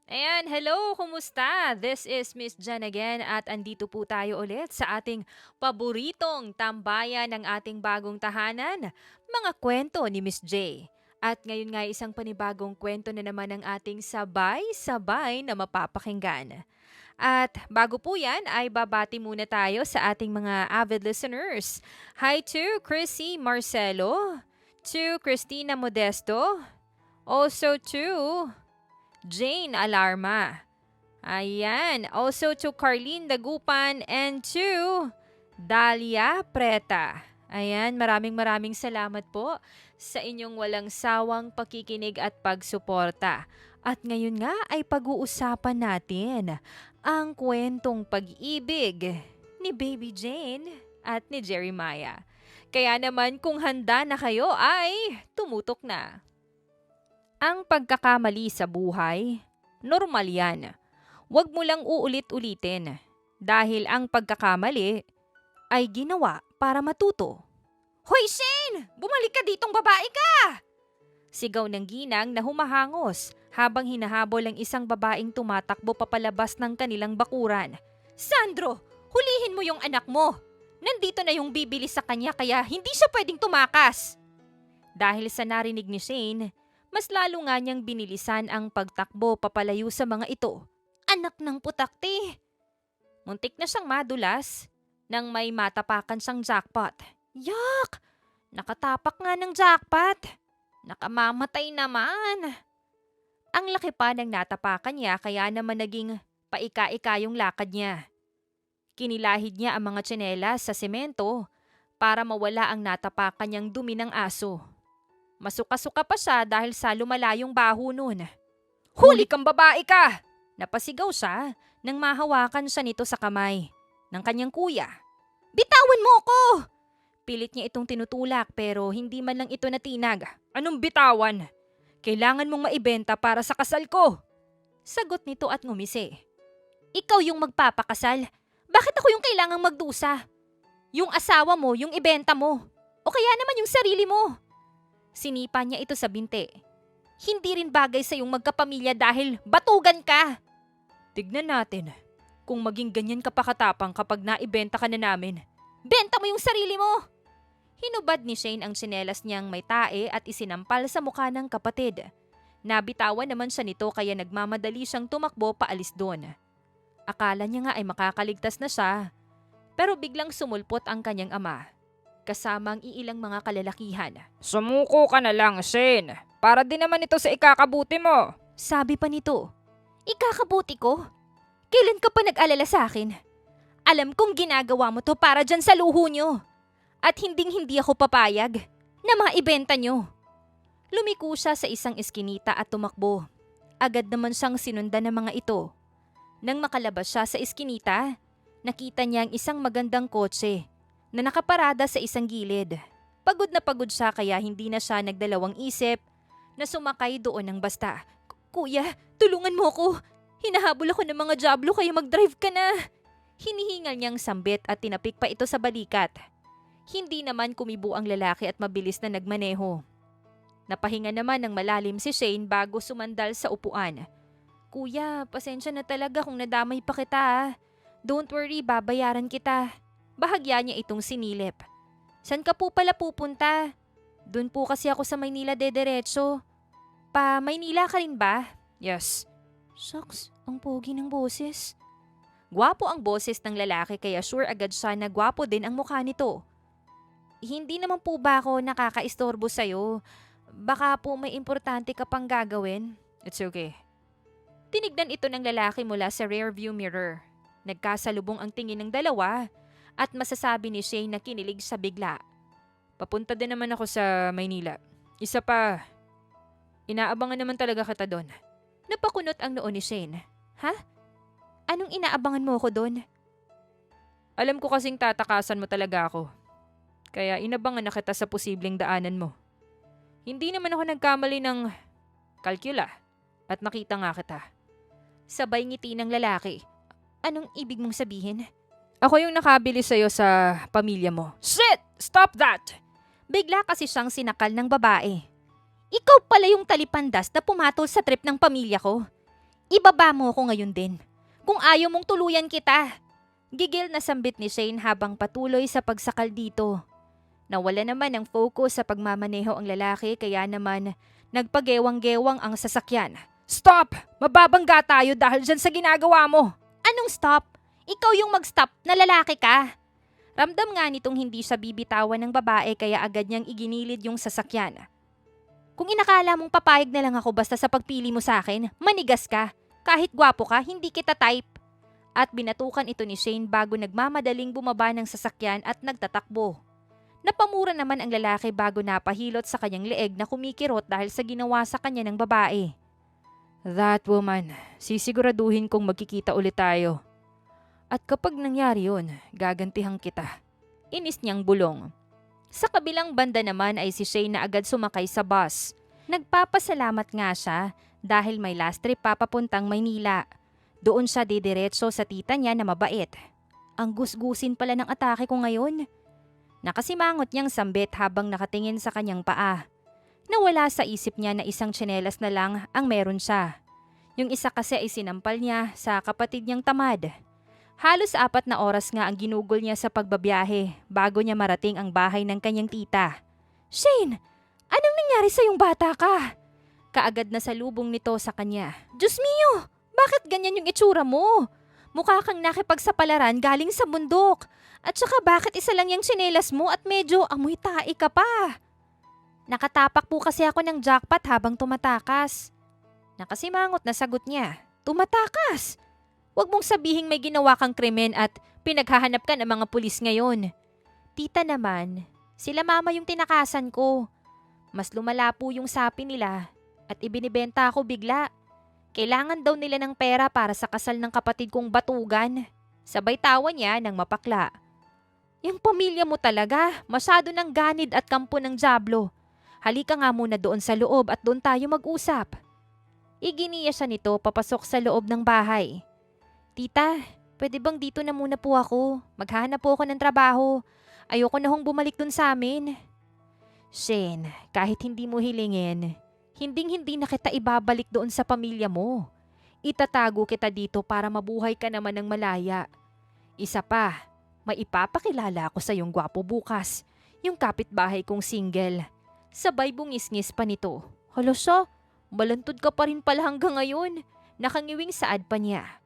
Ayan, hello, kumusta? This is Miss Jen again at andito po tayo ulit sa ating paboritong tambayan ng ating bagong tahanan, mga kwento ni Miss J. At ngayon nga isang panibagong kwento na naman ang ating sabay-sabay na mapapakinggan. At bago po yan ay babati muna tayo sa ating mga avid listeners. Hi to Chrissy Marcelo, to Christina Modesto, also to Jane Alarma. Ayan. Also to Carlene Dagupan and to Dalia Preta. Ayan, maraming salamat po sa inyong walang sawang pakikinig at pagsuporta. At ngayon nga ay pag-uusapan natin ang kwentong pag-ibig ni Baby Jane at ni Jeremiah. Kaya naman kung handa na kayo ay tumutok na. Ang pagkakamali sa buhay, normal yan. Huwag mo lang uulit-ulitin dahil ang pagkakamali ay ginawa para matuto. Hoy Shane! Bumalik ka ditong babae ka! Sigaw ng ginang na humahangos habang hinahabol ang isang babaeng tumatakbo papalabas ng kanilang bakuran. Sandro! Hulihin mo yung anak mo! Nandito na yung bibili sa kanya kaya hindi siya pwedeng tumakas! Dahil sa narinig ni Shane, mas lalo nga niyang binilisan ang pagtakbo papalayo sa mga ito. Anak ng putakti! Muntik na siyang madulas nang may matapakan siyang jackpot. Yak! Nakatapak nga ng jackpot! Nakamamatay naman! Ang laki pa ng natapakan niya kaya naman naging paika-ika yung lakad niya. Kinilahid niya ang mga tsinelas sa semento para mawala ang natapakan niyang dumi ng aso. Masuka-suka pa siya dahil sa lumalayong baho nun. Huli kang babae ka! Napasigaw siya nang mahawakan siya nito sa kamay ng kanyang kuya. Bitawan mo ko! Pilit niya itong tinutulak pero hindi man lang ito natinag. Anong bitawan? Kailangan mong maibenta para sa kasal ko. Sagot nito at ngumisi. Ikaw yung magpapakasal? Bakit ako yung kailangang magdusa? Yung asawa mo, yung ibenta mo. O kaya naman yung sarili mo. Sinipa niya ito sa binti. Hindi rin bagay sa iyong magkapamilya dahil batugan ka. Tignan natin kung maging ganyan ka pa katapang kapag naibenta ka na namin. Benta mo yung sarili mo! Hinubad ni Shane ang tsinelas niyang may tae at isinampal sa mukha ng kapatid. Nabitawan naman siya nito kaya nagmamadali siyang tumakbo paalis doon. Akala niya nga ay makakaligtas na siya. Pero biglang sumulpot ang kanyang ama. Kasama ang iilang mga kalalakihan. Sumuko ka na lang, Shane. Para din naman ito sa ikakabuti mo. Sabi pa nito. Ikakabuti ko? Kailan ka pa nag-alala sa akin? Alam kong ginagawa mo to para dyan sa luho nyo. At hindi ako papayag na maibenta nyo. Lumiko siya sa isang eskinita at tumakbo. Agad naman siyang sinundan ng mga ito. Nang makalabas siya sa eskinita, nakita niya ang isang magandang kotse na nakaparada sa isang gilid. Pagod na pagod siya kaya hindi na siya nagdalawang isip na sumakay doon ng basta. Kuya, tulungan mo ko. Hinahabol ako ng mga jablo kaya mag-drive ka na. Hinihingal niyang sambit at tinapik pa ito sa balikat. Hindi naman kumibo ang lalaki at mabilis na nagmaneho. Napahinga naman ng malalim si Shane bago sumandal sa upuan. Kuya, pasensya na talaga kung nadamay pa kita. Don't worry, babayaran kita. Bahagya niya itong sinilip. San ka po pala pupunta? Doon po kasi ako sa Maynila dederetso. Pa Maynila ka rin ba? Yes. Shucks, ang pogi ng boses. Gwapo ang boses ng lalaki kaya sure agad siya na gwapo din ang mukha nito. Hindi naman po ba ako nakakaistorbo sa'yo? Baka po may importante ka pang gagawin. It's okay. Tinignan ito ng lalaki mula sa rearview mirror. Nagkasalubong ang tingin ng dalawa. At masasabi ni Shane na kinilig sa bigla. Papunta din naman ako sa Maynila. Isa pa, inaabangan naman talaga kita doon. Napakunot ang noo ni Shane. Ha? Anong inaabangan mo ako doon? Alam ko kasing tatakasan mo talaga ako. Kaya inabangan na kita sa posibleng daanan mo. Hindi naman ako nagkamali ng kalkula at nakita nga kita. Sabay ngiti ng lalaki. Anong ibig mong sabihin? Ako yung nakabili sa'yo sa pamilya mo. Shit! Stop that! Bigla kasi siyang sinakal ng babae. Ikaw pala yung talipandas na pumatol sa trip ng pamilya ko. Ibaba mo ako ngayon din. Kung ayaw mong tuluyan kita. Gigil na sambit ni Shane habang patuloy sa pagsakal dito. Nawala naman ng focus sa pagmamaneho ang lalaki kaya naman nagpagewang-gewang ang sasakyan. Stop! Mababangga tayo dahil dyan sa ginagawa mo. Anong stop? Ikaw yung mag-stop na lalaki ka. Ramdam nga nitong hindi siya bibitawan ng babae kaya agad niyang iginilid yung sasakyan. Kung inakala mong papayag na lang ako basta sa pagpili mo sa akin, manigas ka. Kahit gwapo ka, hindi kita type. At binatukan ito ni Shane bago nagmamadaling bumaba ng sasakyan at nagtatakbo. Napamura naman ang lalaki bago napahilot sa kanyang leeg na kumikirot dahil sa ginawa sa kanya ng babae. That woman, sisiguraduhin kong magkikita ulit tayo. At kapag nangyari yun, gagantihan kita. Inis niyang bulong. Sa kabilang banda naman ay si Shane na agad sumakay sa bus. Nagpapasalamat nga siya dahil may last trip papapuntang Maynila. Doon siya didiretso sa tita niya na mabait. Ang gusgusin pala ng atake ko ngayon. Nakasimangot niyang sambit habang nakatingin sa kanyang paa. Nawala sa isip niya na isang tsinelas na lang ang meron siya. Yung isa kasi ay sinampal niya sa kapatid niyang tamad. Halos 4 na oras nga ang ginugol niya sa pagbabiyahe bago niya marating ang bahay ng kanyang tita. Shane, anong nangyari sa yung bata ka? Kaagad na salubong nito sa kanya. Diyos mio! Bakit ganyan yung itsura mo? Mukha kang nakipagsapalaran galing sa bundok. At saka bakit isa lang yung tsinelas mo at medyo amoy tae ka pa? Nakatapak po kasi ako ng jackpot habang tumatakas. Nakasimangot na sagot niya. Tumatakas? Huwag mong sabihing may ginawa kang krimen at pinaghahanap ka ng mga pulis ngayon. Tita naman, sila mama yung tinakasan ko. Mas lumala po yung sapi nila at ibinibenta ako bigla. Kailangan daw nila ng pera para sa kasal ng kapatid kong batugan. Sabay tawa niya ng mapakla. Yung pamilya mo talaga, masyado ng ganid at kampo ng dyablo. Halika nga muna doon sa loob at doon tayo mag-usap. Iginiya siya nito papasok sa loob ng bahay. Tita, pwede bang dito na muna po ako? Maghahanap po ako ng trabaho. Ayoko na hong bumalik dun sa amin. Shane, kahit hindi mo hilingin, hinding-hindi na kita ibabalik doon sa pamilya mo. Itatago kita dito para mabuhay ka naman ng malaya. Isa pa, maipapakilala ako sa iyong gwapo bukas, yung kapitbahay kong single. Sabay bungis-ngis pa nito. Hala siya, balantod ka pa rin pala hanggang ngayon. Nakangiwing saad pa niya.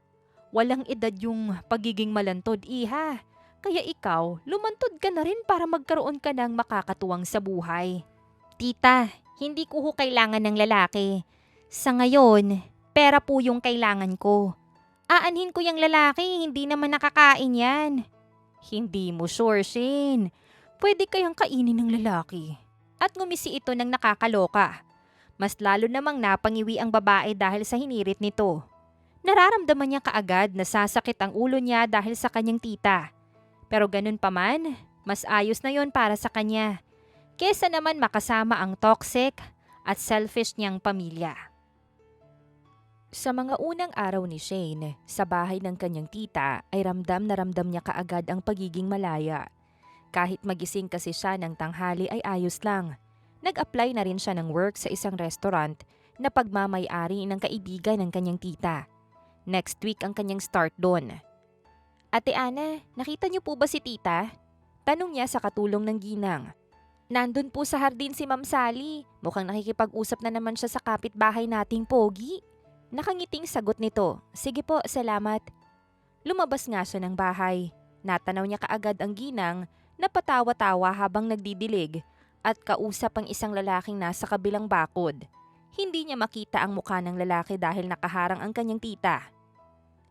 Walang edad yung pagiging malantod, iha. Kaya ikaw, lumantod ka na rin para magkaroon ka ng makakatuwang sa buhay. Tita, hindi ko ho kailangan ng lalaki. Sa ngayon, pera po yung kailangan ko. Aanhin ko yung lalaki, hindi naman nakakain yan. Hindi mo sure, Shane. Pwede kayang kainin ng lalaki. At ngumisi ito ng nakakaloka. Mas lalo namang napangiwi ang babae dahil sa hinirit nito. Nararamdaman niya kaagad na sasakit ang ulo niya dahil sa kanyang tita. Pero ganun pa man, mas ayos na yon para sa kanya. Kesa naman makasama ang toxic at selfish niyang pamilya. Sa mga unang araw ni Shane, sa bahay ng kanyang tita ay ramdam na ramdam niya kaagad ang pagiging malaya. Kahit magising kasi siya ng tanghali ay ayos lang. Nag-apply na rin siya ng work sa isang restaurant na pagmamay-ari ng kaibigan ng kanyang tita. Next week ang kanyang start doon. Ate Ana, nakita niyo po ba si tita? Tanong niya sa katulong ng ginang. Nandun po sa hardin si Ma'am Sally. Mukhang nakikipag-usap na naman siya sa kapitbahay nating pogi. Nakangiting sagot nito. Sige po, salamat. Lumabas nga siya ng bahay. Natanaw niya kaagad ang ginang na patawa-tawa habang nagdidilig at kausap ang isang lalaking nasa kabilang bakod. Hindi niya makita ang mukha ng lalaki dahil nakaharang ang kanyang tita.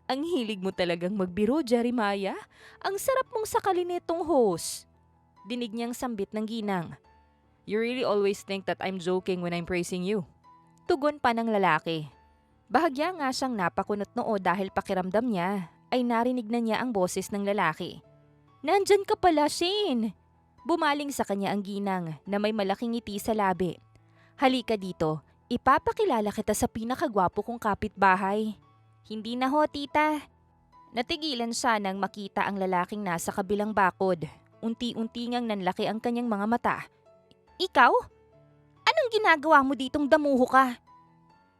Ang hilig mo talagang magbiro, Jeremiah. Ang sarap mong sakalin nitong host. Dinig niyang sambit ng ginang. You really always think that I'm joking when I'm praising you. Tugon pa ng lalaki. Bahagya nga siyang napakunot noo dahil pakiramdam niya ay narinig na niya ang boses ng lalaki. Nandyan ka pala, Shane. Bumaling sa kanya ang ginang na may malaking ngiti sa labi. Halika dito, ipapakilala kita sa pinakagwapo kong kapitbahay. Hindi na ho, tita. Natigilan siya nang makita ang lalaking nasa kabilang bakod. Unti-unti ngang nanlaki ang kanyang mga mata. Ikaw? Anong ginagawa mo ditong damuho ka?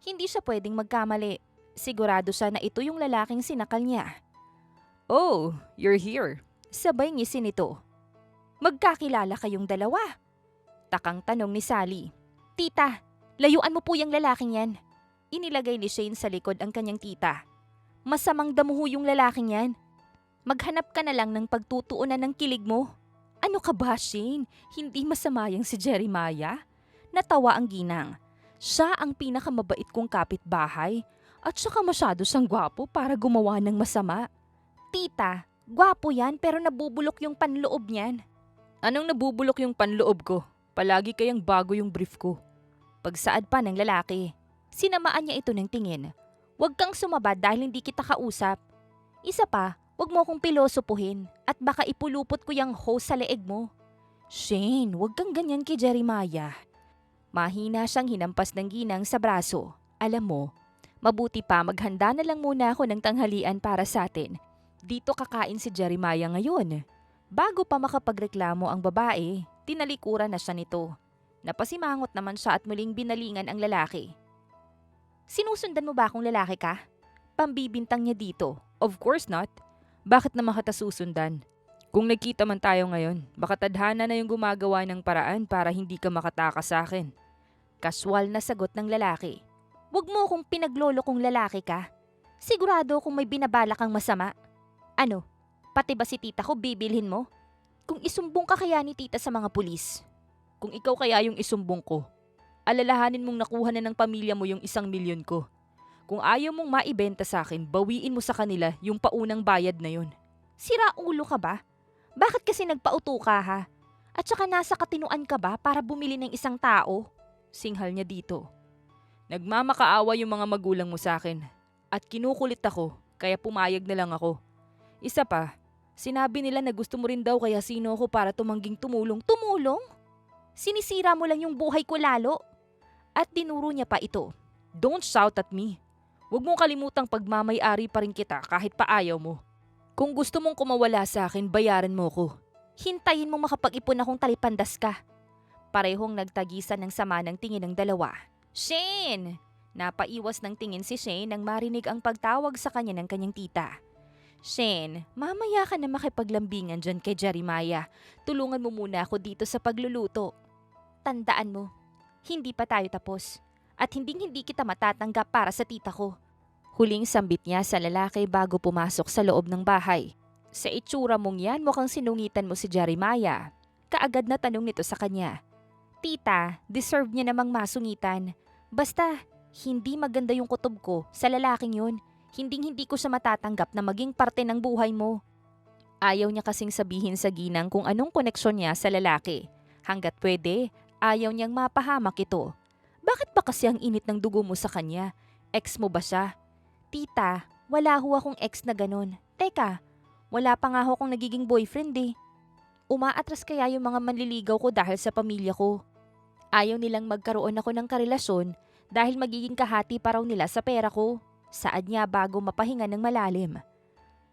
Hindi siya pwedeng magkamali. Sigurado siya na ito yung lalaking sinakal niya. "Oh, you're here." Sabay ngisi nito. "Magkakilala kayong dalawa?" Takang tanong ni Sally. "Tita, layuan mo po yung lalaking yan." Inilagay ni Shane sa likod ang kanyang tita. "Masamang damuho yung lalaking yan. Maghanap ka na lang ng pagtutuunan ng kilig mo." "Ano ka ba, Shane? Hindi masama yang si Jeremiah?" Natawa ang ginang. "Siya ang pinakamabait kong kapitbahay at saka masyado siyang gwapo para gumawa ng masama." "Tita, gwapo yan pero nabubulok yung panloob niyan." "Anong nabubulok yung panloob ko? Palagi kayang bago yung brief ko." Pagsaad pa ng lalaki. Sinamaan niya ito ng tingin. "Huwag kang sumabad dahil hindi kita kausap. Isa pa, huwag mo akong pilosopuhin at baka ipulupot ko yung hose sa leeg mo." "Shane, huwag kang ganyan kay Jeremiah." Mahina siyang hinampas ng ginang sa braso. "Alam mo, mabuti pa maghanda na lang muna ako ng tanghalian para sa atin. Dito kakain si Jeremiah ngayon." Bago pa makapagreklamo ang babae, tinalikuran na siya nito. Napasimangot naman siya at muling binalingan ang lalaki. "Sinusundan mo ba akong lalaki ka?" Pambibintang niya dito. "Of course not. Bakit naman kita susundan? Kung nagkita man tayo ngayon, baka tadhana na yung gumagawa ng paraan para hindi ka makatakas sa akin." Kaswal na sagot ng lalaki. "Huwag mo kung pinaglolo kong lalaki ka. Sigurado kung may binabala kang masama. Ano, pati ba si tita ko bibilhin mo? Kung isumbong ka kaya ni tita sa mga pulis?" "Kung ikaw kaya yung isumbong ko, alalahanin mong nakuha na ng pamilya mo yung 1,000,000 ko. Kung ayaw mong maibenta sa akin, bawiin mo sa kanila yung paunang bayad na yun." "Sira ulo ka ba? Bakit kasi nagpauto ka ha? At saka nasa katinuan ka ba para bumili ng isang tao?" Singhal niya dito. "Nagmamakaawa yung mga magulang mo sa akin at kinukulit ako kaya pumayag na lang ako. Isa pa, sinabi nila na gusto mo rin daw kaya sino ako para tumangging tumulong." "Tumulong? Sinisira mo lang yung buhay ko lalo." At dinuro niya pa ito. "Don't shout at me. Huwag mong kalimutang pagmamay-ari pa rin kita kahit paayaw mo. Kung gusto mong kumawala sa akin, bayaran mo ko." "Hintayin mong makapag-ipon akong talipandas ka." Parehong nagtagisan ng sama ng tingin ng dalawa. "Shane!" Napaiwas ng tingin si Shane nang marinig ang pagtawag sa kanya ng kanyang tita. "Shane, mamaya ka na makipaglambingan dyan kay Jeremiah. Tulungan mo muna ako dito sa pagluluto." "Tandaan mo, hindi pa tayo tapos. At hindi kita matatanggap para sa tita ko." Huling sambit niya sa lalaki bago pumasok sa loob ng bahay. "Sa itsura mong yan, mukhang sinungitan mo si Jeremiah." Kaagad na tanong nito sa kanya. "Tita, deserve niya namang masungitan. Basta, hindi maganda yung kutob ko sa lalaking yun. Hindi ko siya matatanggap na maging parte ng buhay mo." Ayaw niya kasing sabihin sa ginang kung anong koneksyon niya sa lalaki. Hanggat pwede, ayaw niyang mapahamak ito. "Bakit ba kasi ang init ng dugo mo sa kanya? Ex mo ba siya?" "Tita, wala ho akong ex na ganun. Teka, wala pa nga ho akong nagiging boyfriend eh. Umaatras kaya yung mga manliligaw ko dahil sa pamilya ko. Ayaw nilang magkaroon ako ng karelasyon dahil magiging kahati pa raw nila sa pera ko." Saad niya bago mapahinga ng malalim.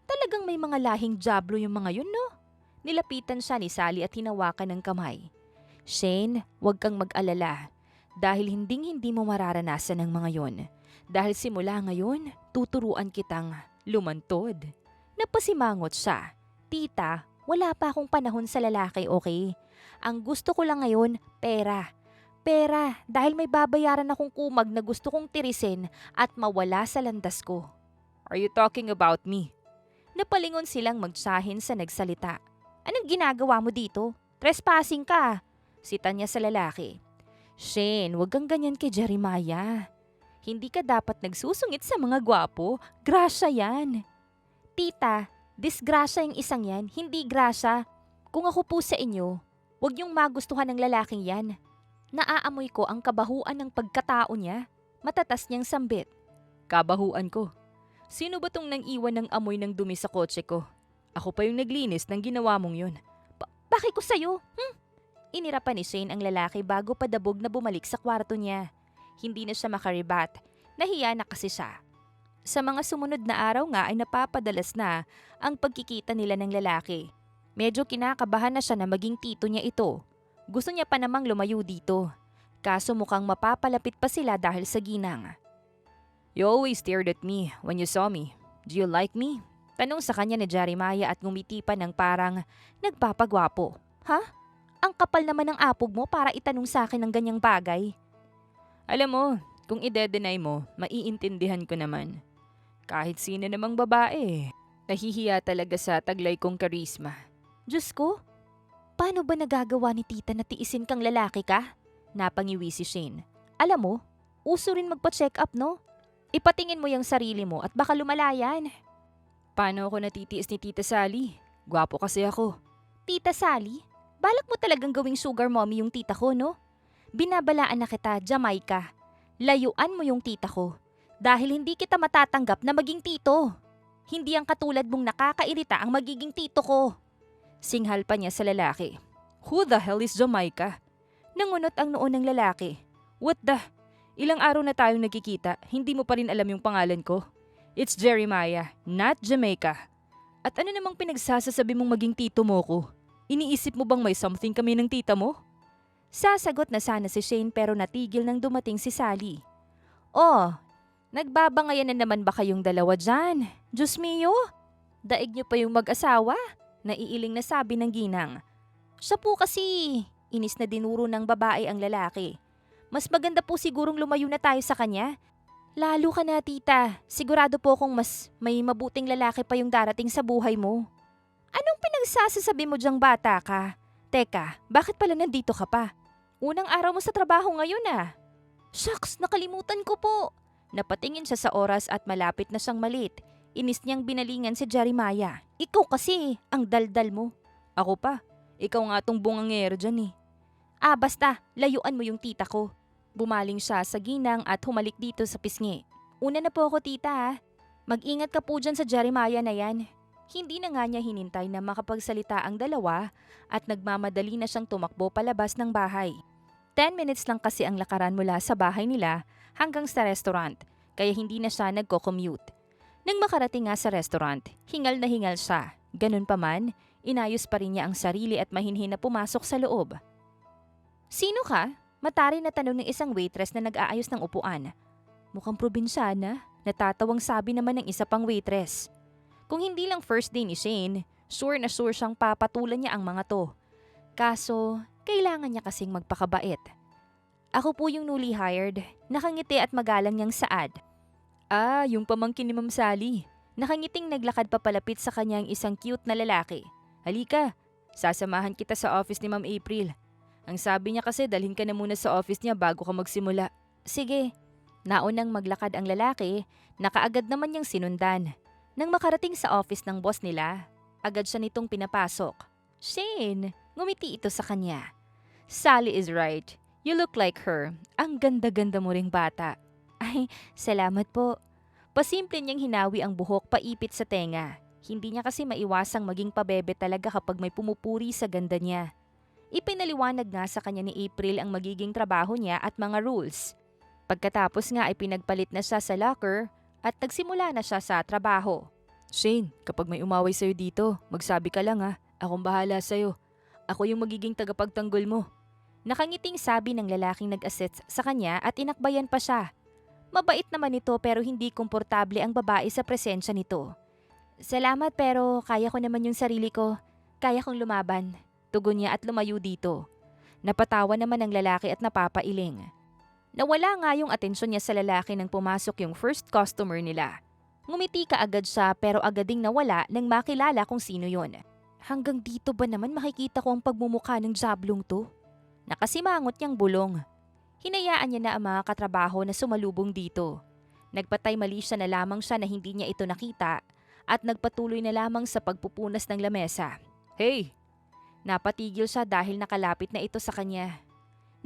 Talagang may mga lahing jablo yung mga yun, no? Nilapitan siya ni Sally at hinawakan ng kamay. "Shane, huwag kang mag-alala. Dahil hindi mo mararanasan ang mga yon. Dahil simula ngayon, tuturuan kitang lumantod." Napasimangot siya. "Tita, wala pa akong panahon sa lalaki, okay? Ang gusto ko lang ngayon, pera. Pera, dahil may babayaran akong kumag na gusto kong tirisin at mawala sa landas ko." "Are you talking about me?" Napalingon silang magtsahin sa nagsalita. "Anong ginagawa mo dito? Trespassing ka." Sita niya sa lalaki. "Shane, huwag kang ganyan kay Jeremiah. Hindi ka dapat nagsusungit sa mga gwapo. Grasya yan." "Tita, disgrasya yung isang yan, hindi grasya. Kung ako po sa inyo, huwag niyong magustuhan ng lalaking yan. Naaamoy ko ang kabahuan ng pagkatao niya." Matatas niyang sambit. "Kabahuan ko? Sino ba tong nang iwan ng amoy ng dumi sa kotse ko? Ako pa yung naglinis ng ginawa mong yun." Bakit ko sa'yo? Inira pa ni Shane ang lalaki bago padabog na bumalik sa kwarto niya. Hindi na siya makaribat. Nahiya na kasi siya. Sa mga sumunod na araw nga ay napapadalas na ang pagkikita nila ng lalaki. Medyo kinakabahan na siya na maging tito niya ito. Gusto niya pa namang lumayo dito. Kaso mukhang mapapalapit pa sila dahil sa ginang. You always stared at me when you saw me. Do you like me? Tanong sa kanya ni Jeremiah at ngumiti pa ng parang nagpapagwapo. Ha? Ang kapal naman ng apog mo para itanong sa akin ng ganyang bagay. Alam mo, kung ide-deny mo, maiintindihan ko naman. Kahit sino namang babae, nahihiya talaga sa taglay kong karisma. Diyos ko, paano ba nagagawa ni tita na tiisin kang lalaki ka? Napangiwi si Shane. Alam mo, uso rin magpa-check up, no? Ipatingin mo yung sarili mo at baka lumalayan. Paano ako natitiis ni Tita Sally? Gwapo kasi ako. Tita Sally? Balak mo talagang gawing sugar mommy yung tita ko, no? Binabalaan na kita, Jamaica. Layuan mo yung tita ko. Dahil hindi kita matatanggap na maging tito. Hindi ang katulad mong nakakairita ang magiging tito ko. Singhal pa niya sa lalaki. Who the hell is Jamaica? Nangunot ang noon ng lalaki. What the? Ilang araw na tayong nagkikita, hindi mo pa rin alam yung pangalan ko. It's Jeremiah, not Jamaica. At ano namang pinagsasasabi mong maging tito mo ko? Iniisip mo bang may something kami ng tita mo? Sasagot na sana si Shane pero natigil nang dumating si Sally. Oh, nagbabangayan na naman ba kayong dalawa dyan? Diyos mio, daig niyo pa yung mag-asawa? Naiiling na sabi ng ginang. Siya po kasi, inis na dinuro ng babae ang lalaki. Mas maganda po sigurong lumayo na tayo sa kanya. Lalo ka na tita, sigurado po kung mas may mabuting lalaki pa yung darating sa buhay mo. Anong pinagsasasabi mo diyang bata ka? Teka, bakit pala nandito ka pa? Unang araw mo sa trabaho ngayon ah. Shucks, nakalimutan ko po. Napatingin siya sa oras at malapit na siyang malit. Inis niyang binalingan si Jeremiah. Ikaw kasi, ang daldal mo. Ako pa, ikaw nga tong bungangero dyan eh. Ah basta, layuan mo yung tita ko. Bumaling siya sa ginang at humalik dito sa pisngi. Una na po ako tita ah. Mag-ingat ka po dyan sa Jeremiah na yan. Hindi na nga niya hinintay na makapagsalita ang dalawa at nagmamadali na siyang tumakbo palabas ng bahay. 10 minutes lang kasi ang lakaran mula sa bahay nila hanggang sa restaurant, kaya hindi na siya nagko-commute. Nang makarating nga sa restaurant, hingal na hingal siya. Ganun pa man, inayos pa rin niya ang sarili at mahinhin na pumasok sa loob. Sino ka? Matari na tanong ng isang waitress na nag-aayos ng upuan. Mukhang probinsyana, natatawang sabi naman ng isa pang waitress. Kung hindi lang first day ni Shane, sure na sure siyang papatulan niya ang mga to. Kaso, kailangan niya kasing magpakabait. Ako po yung newly hired, nakangiti at magalang niyang saad. Ah, yung pamangkin ni Ma'am Sally. Nakangiting naglakad papalapit sa kanyang isang cute na lalaki. Halika, sasamahan kita sa office ni Ma'am April. Ang sabi niya kasi dalhin ka na muna sa office niya bago ka magsimula. Sige. Naunang maglakad ang lalaki, nakaagad naman niyang sinundan. Nang makarating sa office ng boss nila, agad siya nitong pinapasok. Shane, ngumiti ito sa kanya. Sally is right. You look like her. Ang ganda-ganda mo ring bata. Ay, salamat po. Pasimple niyang hinawi ang buhok paipit sa tenga. Hindi niya kasi maiwasang maging pabebe talaga kapag may pumupuri sa ganda niya. Ipinaliwanag nga sa kanya ni April ang magiging trabaho niya at mga rules. Pagkatapos nga ay pinagpalit na siya sa locker at nagsimula na siya sa trabaho. Shane, kapag may umaway sa'yo dito, magsabi ka lang ha. Akong bahala sa'yo. Ako yung magiging tagapagtanggol mo. Nakangiting sabi ng lalaking nag-assist sa kanya at inakbayan pa siya. Mabait naman ito pero hindi komportable ang babae sa presensya nito. Salamat pero kaya ko naman yung sarili ko. Kaya kong lumaban. Tugon niya at lumayo dito. Napatawa naman ang lalaki at napapailing. Nawala nga yung atensyon niya sa lalaki nang pumasok yung first customer nila. Ngumiti ka agad siya pero agad ding nawala nang makilala kung sino yon. Hanggang dito ba naman makikita ko ang pagmumukha ng jablong to? Nakasimangot niyang bulong. Hinayaan niya na ang mga katrabaho na sumalubong dito. Nagpatay mali siya na lamang siya na hindi niya ito nakita at nagpatuloy na lamang sa pagpupunas ng lamesa. Hey! Napatigil siya dahil nakalapit na ito sa kanya.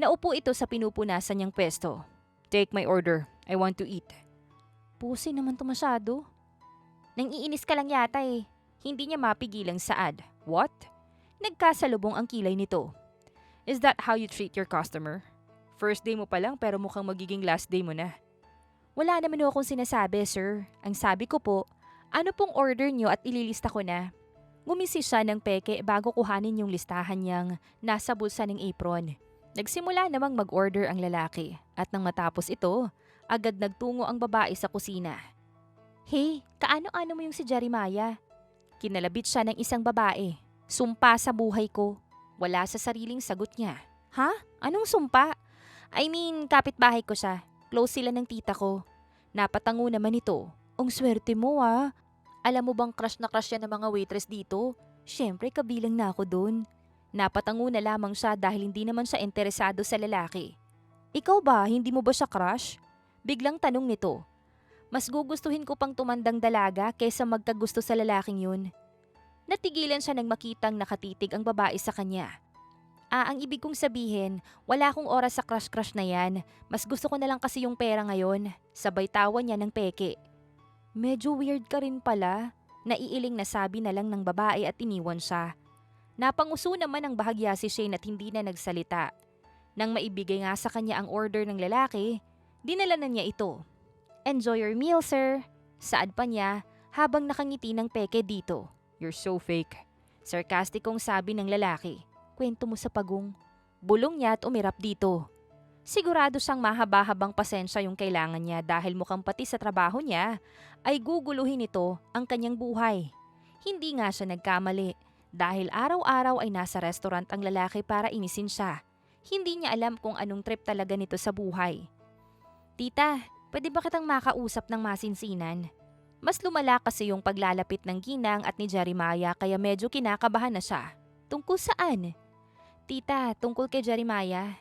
Naupo ito sa pinupunasan niyang pwesto. Take my order. I want to eat. Pusi naman to masyado. Nang iinis ka lang yata eh. Hindi niya mapigilang saad. What? Nagkasalubong ang kilay nito. Is that how you treat your customer? First day mo pa lang pero mukhang magiging last day mo na. Wala naman akong sinasabi, sir. Ang sabi ko po, ano pong order niyo at ililista ko na? Ngumisi siya ng peke bago kuhanin yung listahan niyang nasa bulsa ng apron. Nagsimula namang mag-order ang lalaki at nang matapos ito, Agad nagtungo ang babae sa kusina. Hey, kaano-ano mo yung si Jeremiah? Kinalabit siya ng isang babae. Sumpa sa buhay ko. Wala sa sariling sagot niya. Ha? Anong sumpa? I mean, kapitbahay ko siya. Close sila ng tita ko. Napatango naman ito. Ang swerte mo ah. Alam mo bang crush na crush yan ng mga waitress dito? Siyempre kabilang na ako dun. Napatango na lamang siya dahil hindi naman siya interesado sa lalaki. Ikaw ba, hindi mo ba siya crush? Biglang tanong nito. Mas gugustuhin ko pang tumandang dalaga kaysa magkagusto sa lalaking yun. Natigilan siya nang makitang nakatitig ang babae sa kanya. Ang ibig kong sabihin, wala akong oras sa crush-crush na yan. Mas gusto ko na lang kasi yung pera ngayon. Sabay tawa niya ng peke. Medyo weird ka rin pala. Naiiling na sabi na lang ng babae at iniwan siya. Napanguso naman ang bahagya si Shane at hindi na nagsalita. Nang maibigay nga sa kanya ang order ng lalaki, dinala na niya ito. Enjoy your meal, sir. Saad pa niya habang nakangiti ng peke dito. You're so fake. Sarkastikong sabi ng lalaki. Kwento mo sa pagong. Bulong niya at umirap dito. Sigurado siyang mahaba-habang pasensya yung kailangan niya dahil mukhang pati sa trabaho niya ay guguluhin nito ang kanyang buhay. Hindi nga siya nagkamali dahil araw-araw ay nasa restaurant ang lalaki para inisin siya. Hindi niya alam kung anong trip talaga nito sa buhay. Tita, pwede ba kitang makausap ng masinsinan? Mas lumala kasi yung paglalapit ng ginang at ni Jeremiah kaya medyo kinakabahan na siya. Tungkol saan? Tita, tungkol kay Jeremiah.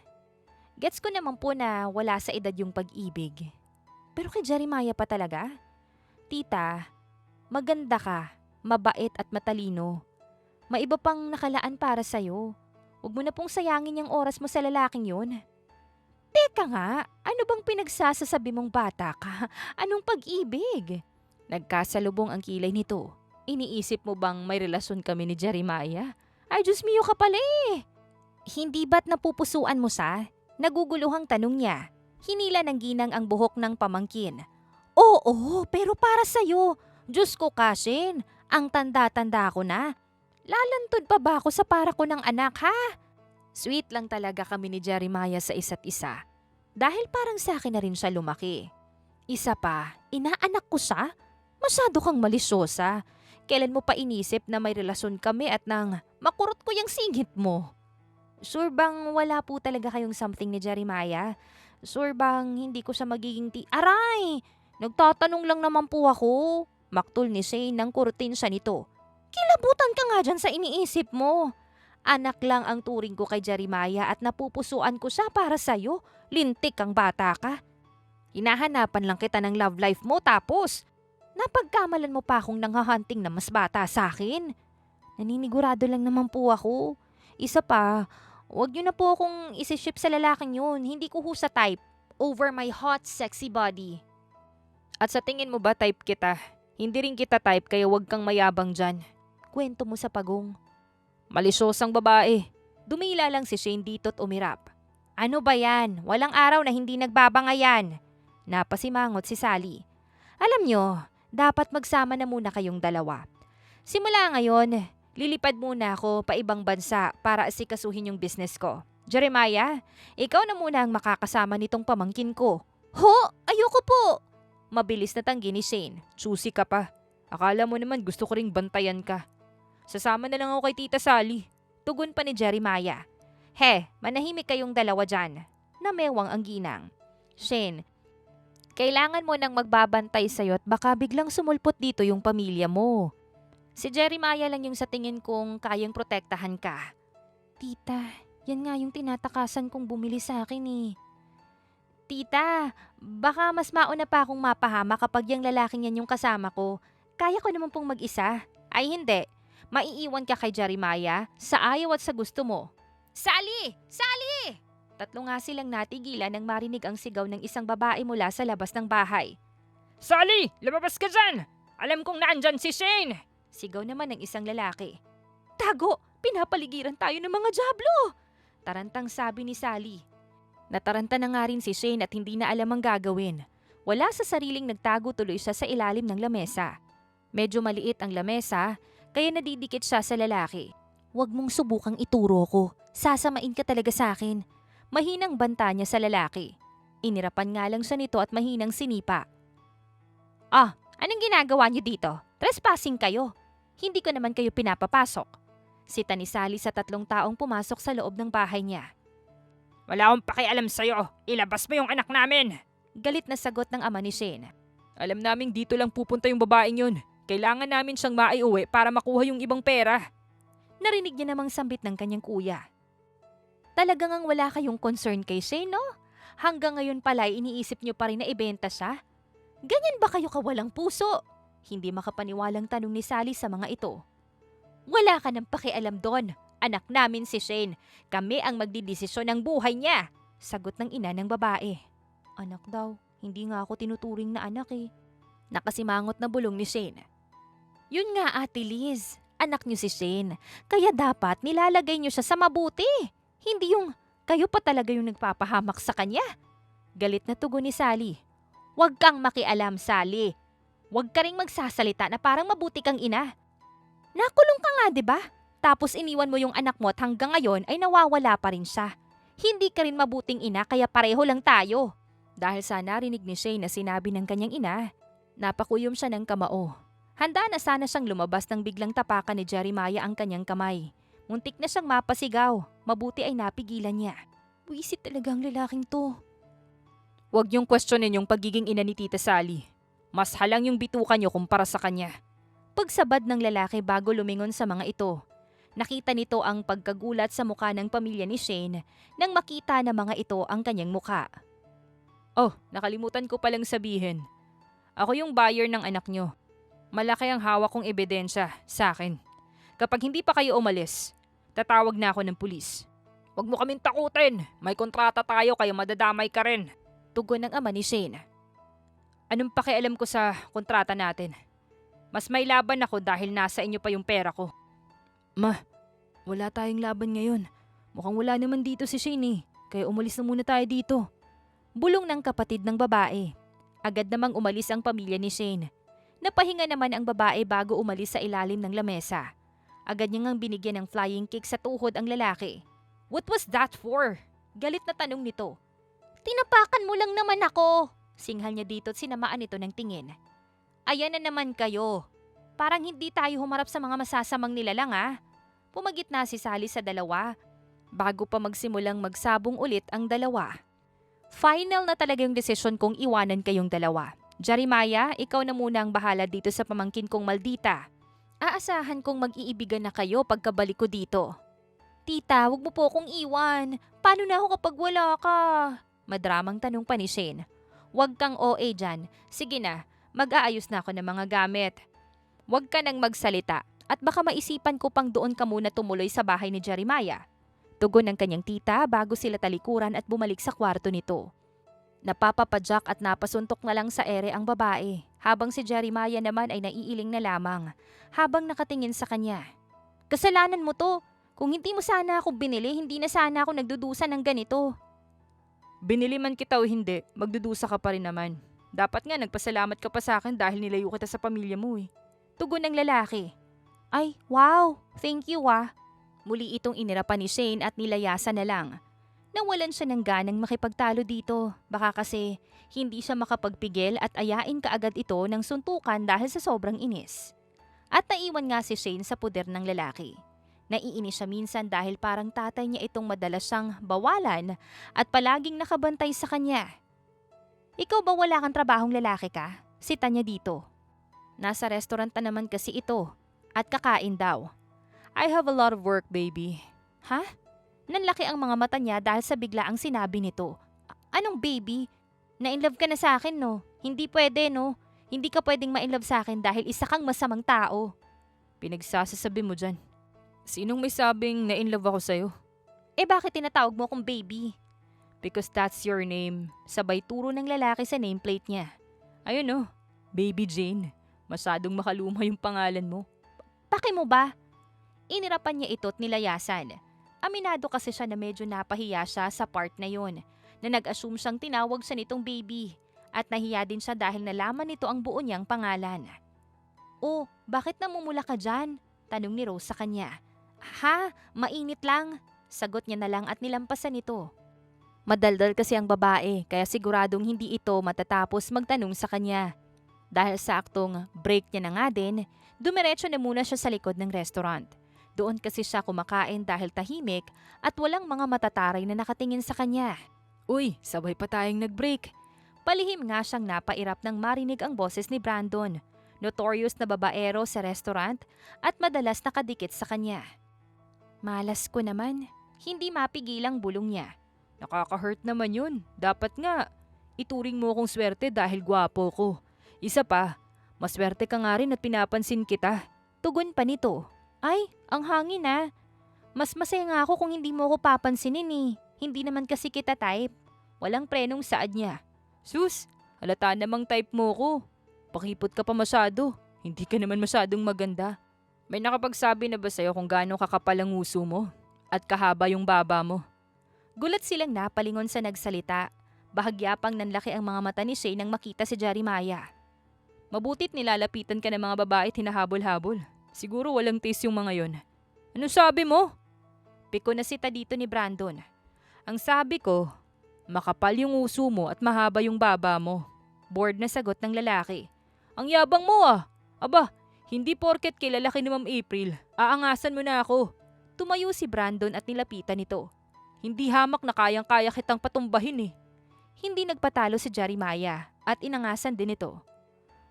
Gets ko naman po na wala sa edad yung pag-ibig. Pero kay Jeremiah pa talaga? Tita, maganda ka, mabait at matalino. Maiba pang nakalaan para sa'yo. Huwag mo na pong sayangin yung oras mo sa lalaking yun. Teka nga, ano bang pinagsasasabi mong bata ka? Anong pag-ibig? Nagkasalubong ang kilay nito. Iniisip mo bang may relasyon kami ni Jeremiah? Ay, Diyos mio ka pala eh. Hindi ba't napupusuan mo siya? Naguguluhang tanong niya. Hinila ng ginang ang buhok ng pamangkin. Oo, pero para sa'yo. Diyos ko Kashin, ang tanda-tanda ko na. Lalantod pa ba ako sa para ko ng anak ha? Sweet lang talaga kami ni Jeremiah sa isa't isa. Dahil parang sa akin na rin siya lumaki. Isa pa, inaanak ko siya? Masyado kang malisyosa. Kailan mo pa inisip na may relasyon kami at nang makurot ko yung singit mo? Sure bang wala po talaga kayong something ni Jeremiah? Sure bang hindi ko siya magiging Aray! Nagtatanong lang naman po ako. Maktol ni Shane nang kurutin siya nito. Kilabutan ka nga dyan sa iniisip mo. Anak lang ang turing ko kay Jeremiah at napupusuan ko siya para sa'yo. Lintik kang bata ka. Hinahanapan lang kita ng love life mo tapos napagkamalan mo pa akong nanghahunting na mas bata sa akin. Naninigurado lang naman po ako. Isa pa, wag niyo na po akong isiship sa lalaking yun. Hindi ko ho sa type. Over my hot, sexy body. At sa tingin mo ba type kita? Hindi rin kita type kaya wag kang mayabang dyan. Kwento mo sa pagong. Malisyosang babae. Dumila lang si Shane dito't umirap. Ano ba yan? Walang araw na hindi nagbabangayan. Napasimangot si Sally. Alam nyo, dapat magsama na muna kayong dalawa. Simula ngayon, lilipad muna ako pa ibang bansa para asikasuhin yung business ko. Jeremiah, ikaw na muna ang makakasama nitong pamangkin ko. Ho? Ayoko po! Mabilis na tanggi ni Shane. Choosy ka pa. Akala mo naman gusto ko ring bantayan ka. Sasama na lang ako kay Tita Sally. Tugon pa ni Jeremiah. He, manahimik kayong dalawa dyan. Namewang ang ginang. Shane, kailangan mo nang magbabantay sa'yo at baka biglang sumulpot dito yung pamilya mo. Si Jeremiah lang yung sa tingin kong kayang protektahan ka. Tita, yan nga yung tinatakasan kong bumili sa akin eh. Tita, baka mas mauna pa akong mapahama kapag yung lalaking yan yung kasama ko. Kaya ko naman pong mag-isa. Ay hindi, maiiwan ka kay Jeremiah sa ayaw at sa gusto mo. Sally! Sally! Tatlo nga silang natigilan nang marinig ang sigaw ng isang babae mula sa labas ng bahay. Sally! Lumabas ka dyan! Alam kong naandyan si Shane! Sigaw naman ng isang lalaki. Tago! Pinapaligiran tayo ng mga diablo! Tarantang sabi ni Sally. Nataranta na nga rin si Shane at hindi na alam ang gagawin. Wala sa sariling nagtago tuloy siya sa ilalim ng lamesa. Medyo maliit ang lamesa, kaya nadidikit siya sa lalaki. Huwag mong subukang ituro ko. Sasamain ka talaga sa akin. Mahinang banta niya sa lalaki. Inirapan nga lang siya nito at mahinang sinipa. Ah, anong ginagawa niyo dito? Trespassing kayo. Hindi ko naman kayo pinapapasok. Sita ni Sally sa 3 taong pumasok sa loob ng bahay niya. Wala akong pakialam sa'yo. Ilabas mo yung anak namin. Galit na sagot ng ama ni Shane. Alam naming dito lang pupunta yung babaeng yun. Kailangan namin siyang maiuwi para makuha yung ibang pera. Narinig niya namang sambit ng kanyang kuya. Talagang ang wala kayong concern kay Shane, no? Hanggang ngayon pala iniisip niyo pa rin na ibenta siya? Ganyan ba kayo kawalang puso? Hindi makapaniwalang tanong ni Sally sa mga ito. Wala ka nang pakialam doon. Anak namin si Shane. Kami ang magdidesisyon ng buhay niya. Sagot ng ina ng babae. Anak daw, hindi nga ako tinuturing na anak eh. Nakasimangot na bulong ni Shane. Yun nga Ate Liz, anak niyo si Shane. Kaya dapat nilalagay niyo siya sa mabuti. Hindi yung kayo pa talaga yung nagpapahamak sa kanya. Galit na tugon ni Sally. Huwag kang makialam, Sally. Huwag ka ring magsasalita na parang mabuti kang ina. Nakulong ka nga, di ba? Tapos iniwan mo yung anak mo at hanggang ngayon ay nawawala pa rin siya. Hindi ka rin mabuting ina kaya pareho lang tayo. Dahil sa narinig ni Shane na sinabi ng kanyang ina, napakuyom siya ng kamao. Handa na sana siyang lumabas nang biglang tapakan ni Jeremiah ang kanyang kamay. Muntik na siyang mapasigaw. Mabuti ay napigilan niya. Buisit talaga ang lalaking to. Huwag niyong questionin yung pagiging ina ni Tita Sally. Mas halang yung bitukan niyo kumpara sa kanya. Pagsabad ng lalaki bago lumingon sa mga ito. Nakita nito ang pagkagulat sa mukha ng pamilya ni Shane nang makita na mga ito ang kanyang mukha. Oh, nakalimutan ko palang sabihin. Ako yung buyer ng anak nyo. Malaki ang hawak kong ebidensya sa akin. Kapag hindi pa kayo umalis, tatawag na ako ng pulis. Huwag mo kaming takutin. May kontrata tayo kaya madadamay ka rin. Tugon ng ama ni Shane. Anong pakialam ko sa kontrata natin? Mas may laban ako dahil nasa inyo pa yung pera ko. Ma, wala tayong laban ngayon. Mukhang wala naman dito si Shane eh. Kaya umalis na muna tayo dito. Bulong ng kapatid ng babae. Agad namang umalis ang pamilya ni Shane. Napahinga naman ang babae bago umalis sa ilalim ng lamesa. Agad niyang binigyan ng flying kick sa tuhod ang lalaki. What was that for? Galit na tanong nito. Tinapakan mo lang naman ako. Singhal niya dito at sinamaan ito ng tingin. Ayan na naman kayo. Parang hindi tayo humarap sa mga masasamang nilalang ah. Pumagit na si Sally sa dalawa. Bago pa magsimulang magsabong ulit ang dalawa. Final na talaga yung desisyon kong iwanan kayong dalawa. Jeremiah, ikaw na muna ang bahala dito sa pamangkin kong Maldita. Aasahan kong mag-iibigan na kayo pagkabalik ko dito. Tita, wag mo po akong iwan. Paano na ako kapag wala ka? Madramang tanong pa ni Shane. Wag kang OA dyan. Sige na, mag-aayos na ako ng mga gamit. Wag ka nang magsalita at baka maisipan ko pang doon ka muna tumuloy sa bahay ni Jeremiah. Tugon ng kanyang tita bago sila talikuran at bumalik sa kwarto nito. Napapapadyak at napasuntok na lang sa ere ang babae, habang si Jeremiah naman ay naiiling na lamang, habang nakatingin sa kanya. Kasalanan mo to. Kung hindi mo sana ako binili, hindi na sana ako nagdudusa ng ganito. Binili man kita o hindi, magdudusa ka pa rin naman. Dapat nga nagpasalamat ka pa sa akin dahil nilayo kita sa pamilya mo eh. Tugon ng lalaki. Ay, wow, thank you ah. Muli itong inirapan ni Shane at nilayasan na lang. Nawalan siya ng ganang makipagtalo dito. Baka kasi hindi siya makapagpigil at ayain kaagad ito ng suntukan dahil sa sobrang inis. At naiwan nga si Shane sa puder ng lalaki. Naiinis siya minsan dahil parang tatay niya itong madalas siyang bawalan at palaging nakabantay sa kanya. Ikaw ba wala kang trabahong lalaki ka? Sita niya dito. Nasa restaurant na naman kasi ito at kakain daw. I have a lot of work, baby. Ha? Nanlaki ang mga mata niya dahil sa biglaang sinabi nito. Anong baby? Na-inlove ka na sa akin no? Hindi pwede no? Hindi ka pwedeng ma-inlove sa akin dahil isa kang masamang tao. Pinagsasasabi mo dyan. Sinong may sabing na-inlove ako sa'yo? Eh bakit tinatawag mo akong baby? Because that's your name. Sabay turo ng lalaki sa nameplate niya. Ayun no, Baby Jane. Masyadong makaluma yung pangalan mo. Paki mo ba? Inirapan niya ito at nilayasan. Aminado kasi siya na medyo napahiya siya sa part na yon, na nag-assume siyang tinawag siya nitong baby at nahiya din siya dahil nalaman nito ang buo niyang pangalan. Oh, bakit namumula ka dyan? Tanong ni Rose sa kanya. Ha? Mainit lang? Sagot niya na lang at nilampasan nito. Madaldal kasi ang babae kaya siguradong hindi ito matatapos magtanong sa kanya. Dahil sa aktong break niya na nga din, dumiretso na muna siya sa likod ng restaurant. Doon kasi siya kumakain dahil tahimik at walang mga matataray na nakatingin sa kanya. Uy, sabay pa tayong nag-break. Palihim nga siyang napairap nang marinig ang boses ni Brandon. Notorious na babaero sa restaurant at madalas nakadikit sa kanya. Malas ko naman, hindi mapigil ang bulong niya. Nakaka-hurt naman yun. Dapat nga, ituring mo kong swerte dahil gwapo ko. Isa pa, maswerte ka nga rin at pinapansin kita. Tugon pa nito. Ay, ang hangin ah. Mas masaya nga ako kung hindi mo ko papansinin eh. Hindi naman kasi kita type. Walang prenong saad niya. Sus, halata namang type mo ko. Pakipot ka pa masyado. Hindi ka naman masyadong maganda. May nakapagsabi na ba sa'yo kung gaano kakapal ang uso mo? At kahaba yung baba mo? Gulat silang napalingon sa nagsalita. Bahagya pang nanlaki ang mga mata ni Shay nang makita si Jeremiah. Mabutit nilalapitan ka ng mga babae at hinahabol-habol. Siguro walang taste yung mga yon. Ano sabi mo? Piko na sita dito ni Brandon. Ang sabi ko, makapal yung uso mo at mahaba yung baba mo. Bored na sagot ng lalaki. Ang yabang mo ah. Aba, hindi porket kilala ki ni Ma'am April. Aangasan mo na ako. Tumayo si Brandon at nilapitan nito. Hindi hamak na kayang-kaya kitang patumbahin eh. Hindi nagpatalo si Jeremiah at inangasan din ito.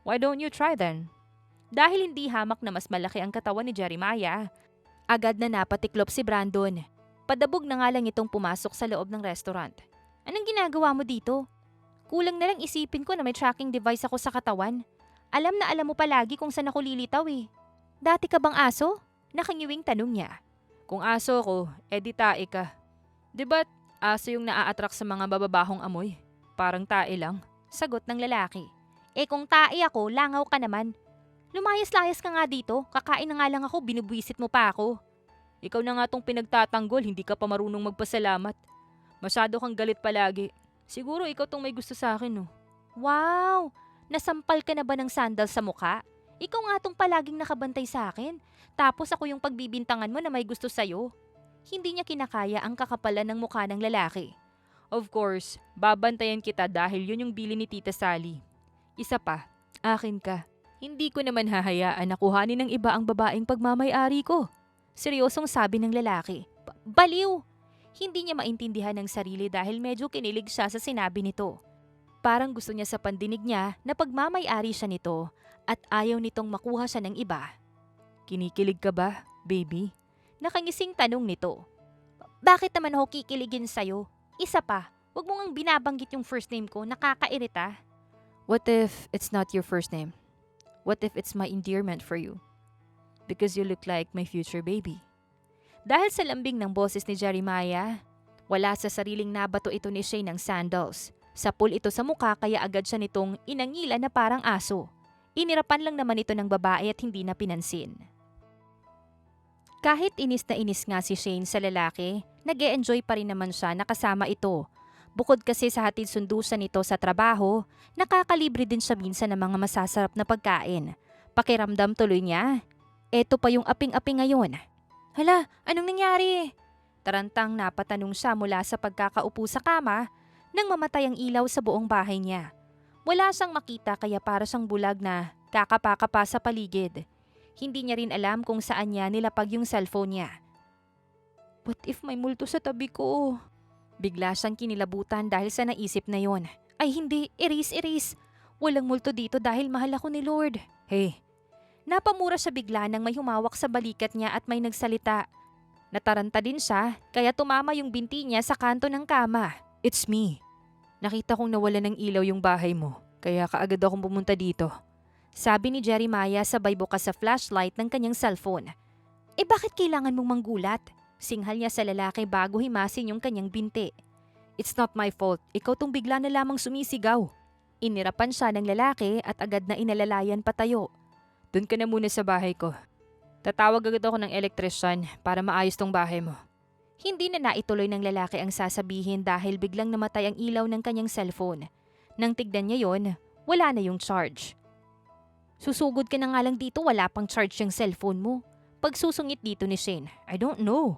Why don't you try then? Dahil hindi hamak na mas malaki ang katawan ni Jeremiah, agad na napatiklop si Brandon. Padabog na nga lang itong pumasok sa loob ng restaurant. Anong ginagawa mo dito? Kulang na lang isipin ko na may tracking device ako sa katawan. Alam na alam mo palagi kung saan ako lilitaw eh. Dati ka bang aso? Nakangiwing tanong niya. Kung aso ko, edi tae ka. Diba't aso yung naa-attract sa mga bababahong amoy? Parang tae lang. Sagot ng lalaki. Kung tae ako, langaw ka naman. Lumayas-layas ka nga dito. Kakain na nga lang ako, binubwisit mo pa ako. Ikaw na nga tong pinagtatanggol, hindi ka pa marunong magpasalamat. Masyado kang galit palagi. Siguro ikaw tong may gusto sa akin, no? Wow! Nasampal ka na ba ng sandal sa mukha? Ikaw nga tong palaging nakabantay sa akin. Tapos ako yung pagbibintangan mo na may gusto sa'yo. Hindi niya kinakaya ang kakapalan ng mukha ng lalaki. Of course, babantayan kita dahil yun yung bili ni Tita Sally. Isa pa, akin ka. Hindi ko naman hahayaan na kuhanin ng iba ang babaeng pagmamay-ari ko. Seryosong sabi ng lalaki. Baliw! Hindi niya maintindihan ng sarili dahil medyo kinilig siya sa sinabi nito. Parang gusto niya sa pandinig niya na pagmamay-ari siya nito at ayaw nitong makuha siya ng iba. Kinikilig ka ba, baby? Nakangising tanong nito. Bakit naman ako kikiligin sa'yo? Isa pa, wag mo ngang binabanggit yung first name ko, nakakairita. What if it's not your first name? What if it's my endearment for you? Because you look like my future baby. Dahil sa lambing ng boses ni Jeremiah, wala sa sariling nabato ito ni Shay ng sandals. Sapul ito sa mukha kaya agad siya nitong inangila na parang aso. Inirapan lang naman ito ng babae at hindi na pinansin. Kahit inis na inis nga si Shane sa lalaki, nag-e-enjoy pa rin naman siya na kasama ito. Bukod kasi sa hatid sundo siya nito sa trabaho, nakakalibre din siya minsan ng mga masasarap na pagkain. Pakiramdam tuloy niya. Eto pa yung aping-aping ngayon. Hala, anong nangyari? Tarantang napatanong siya mula sa pagkakaupo sa kama nang mamatay ang ilaw sa buong bahay niya. Wala siyang makita kaya para siyang bulag na kakapa-kapa sa paligid. Hindi niya rin alam kung saan niya nilapag yung cellphone niya. What if may multo sa tabi ko? Bigla siyang kinilabutan dahil sa naisip na yon. Ay hindi, erase. Walang multo dito dahil mahal ako ni Lord. Hey, napamura siya bigla nang may humawak sa balikat niya at may nagsalita. Nataranta din siya kaya tumama yung binti niya sa kanto ng kama. It's me. Nakita kong nawala ng ilaw yung bahay mo kaya kaagad akong pumunta dito. Sabi ni Jeremiah sabay bukas sa flashlight ng kanyang cellphone. Bakit kailangan mong manggulat? Singhal niya sa lalaki bago himasin yung kanyang binti. It's not my fault. Ikaw tong bigla na lamang sumisigaw. Inirapan siya ng lalaki at agad na inalalayan patayo. Doon ka na muna sa bahay ko. Tatawag agad ako ng electrician para maayos tong bahay mo. Hindi na naituloy ng lalaki ang sasabihin dahil biglang namatay ang ilaw ng kanyang cellphone. Nang tignan niya yon, wala na yung charge. Susugod ka na nga lang dito, wala pang charge yung cellphone mo. Pagsusungit dito ni Shane, I don't know.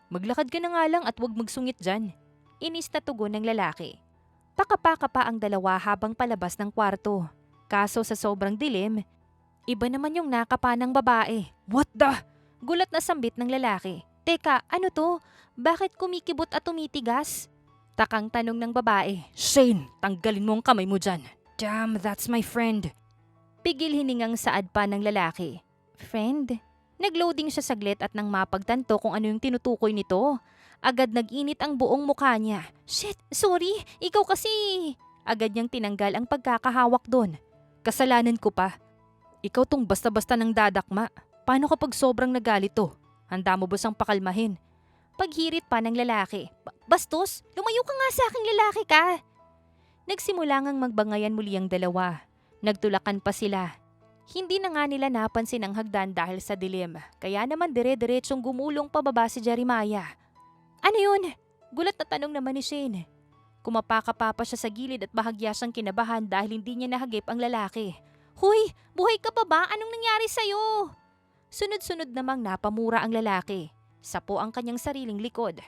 Maglakad ka na nga lang at wag magsungit dyan. Inis na tugon ng lalaki. Pakapaka pa ang dalawa habang palabas ng kwarto. Kaso sa sobrang dilim, iba naman yung nakapa ng babae. What the? Gulat na sambit ng lalaki. Teka, ano to? Bakit kumikibot at tumitigas? Takang tanong ng babae. Shane, tanggalin mo ang kamay mo dyan. Damn, that's my friend. Pigil hiningang saad pa ng lalaki. Friend? Nagloading siya saglit at nang mapagtanto kung ano yung tinutukoy nito. Agad nag-init ang buong mukha niya. Shit, sorry, ikaw kasi. Agad niyang tinanggal ang pagkakahawak doon. Kasalanan ko pa. Ikaw tong basta-basta ng dadakma. Paano kapag sobrang nagalit to? Handa mo ba siyang pakalmahin? Paghirit pa ng lalaki. Bastos, lumayo ka nga sa aking lalaki ka. Nagsimula ngang magbangayan muli ang dalawa. Nagtulakan pa sila. Hindi na nga nila napansin ang hagdan dahil sa dilim. Kaya naman dire-diretsong gumulong pababa si Jeremiah. Ano yun? Gulat na tanong naman ni Shane. Kumapakapa pa siya sa gilid at bahagya siyang kinabahan dahil hindi niya nahagip ang lalaki. Huy, buhay ka pa ba? Anong nangyari sa'yo? Sunod-sunod namang napamura ang lalaki. Sapo ang kanyang sariling likod.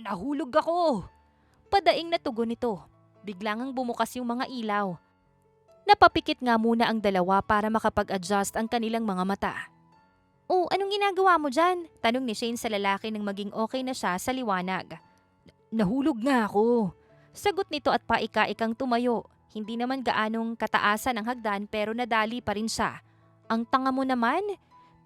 Nahulog ako! Padaing na tugon nito. Biglang ang bumukas yung mga ilaw. Napapikit nga muna ang dalawa para makapag-adjust ang kanilang mga mata. Oh, anong ginagawa mo dyan? Tanong ni Shane sa lalaki nang maging okay na siya sa liwanag. Nahulog nga ako. Sagot nito at paika-ikang tumayo. Hindi naman gaanong kataasan ang hagdan pero nadali pa rin siya. Ang tanga mo naman?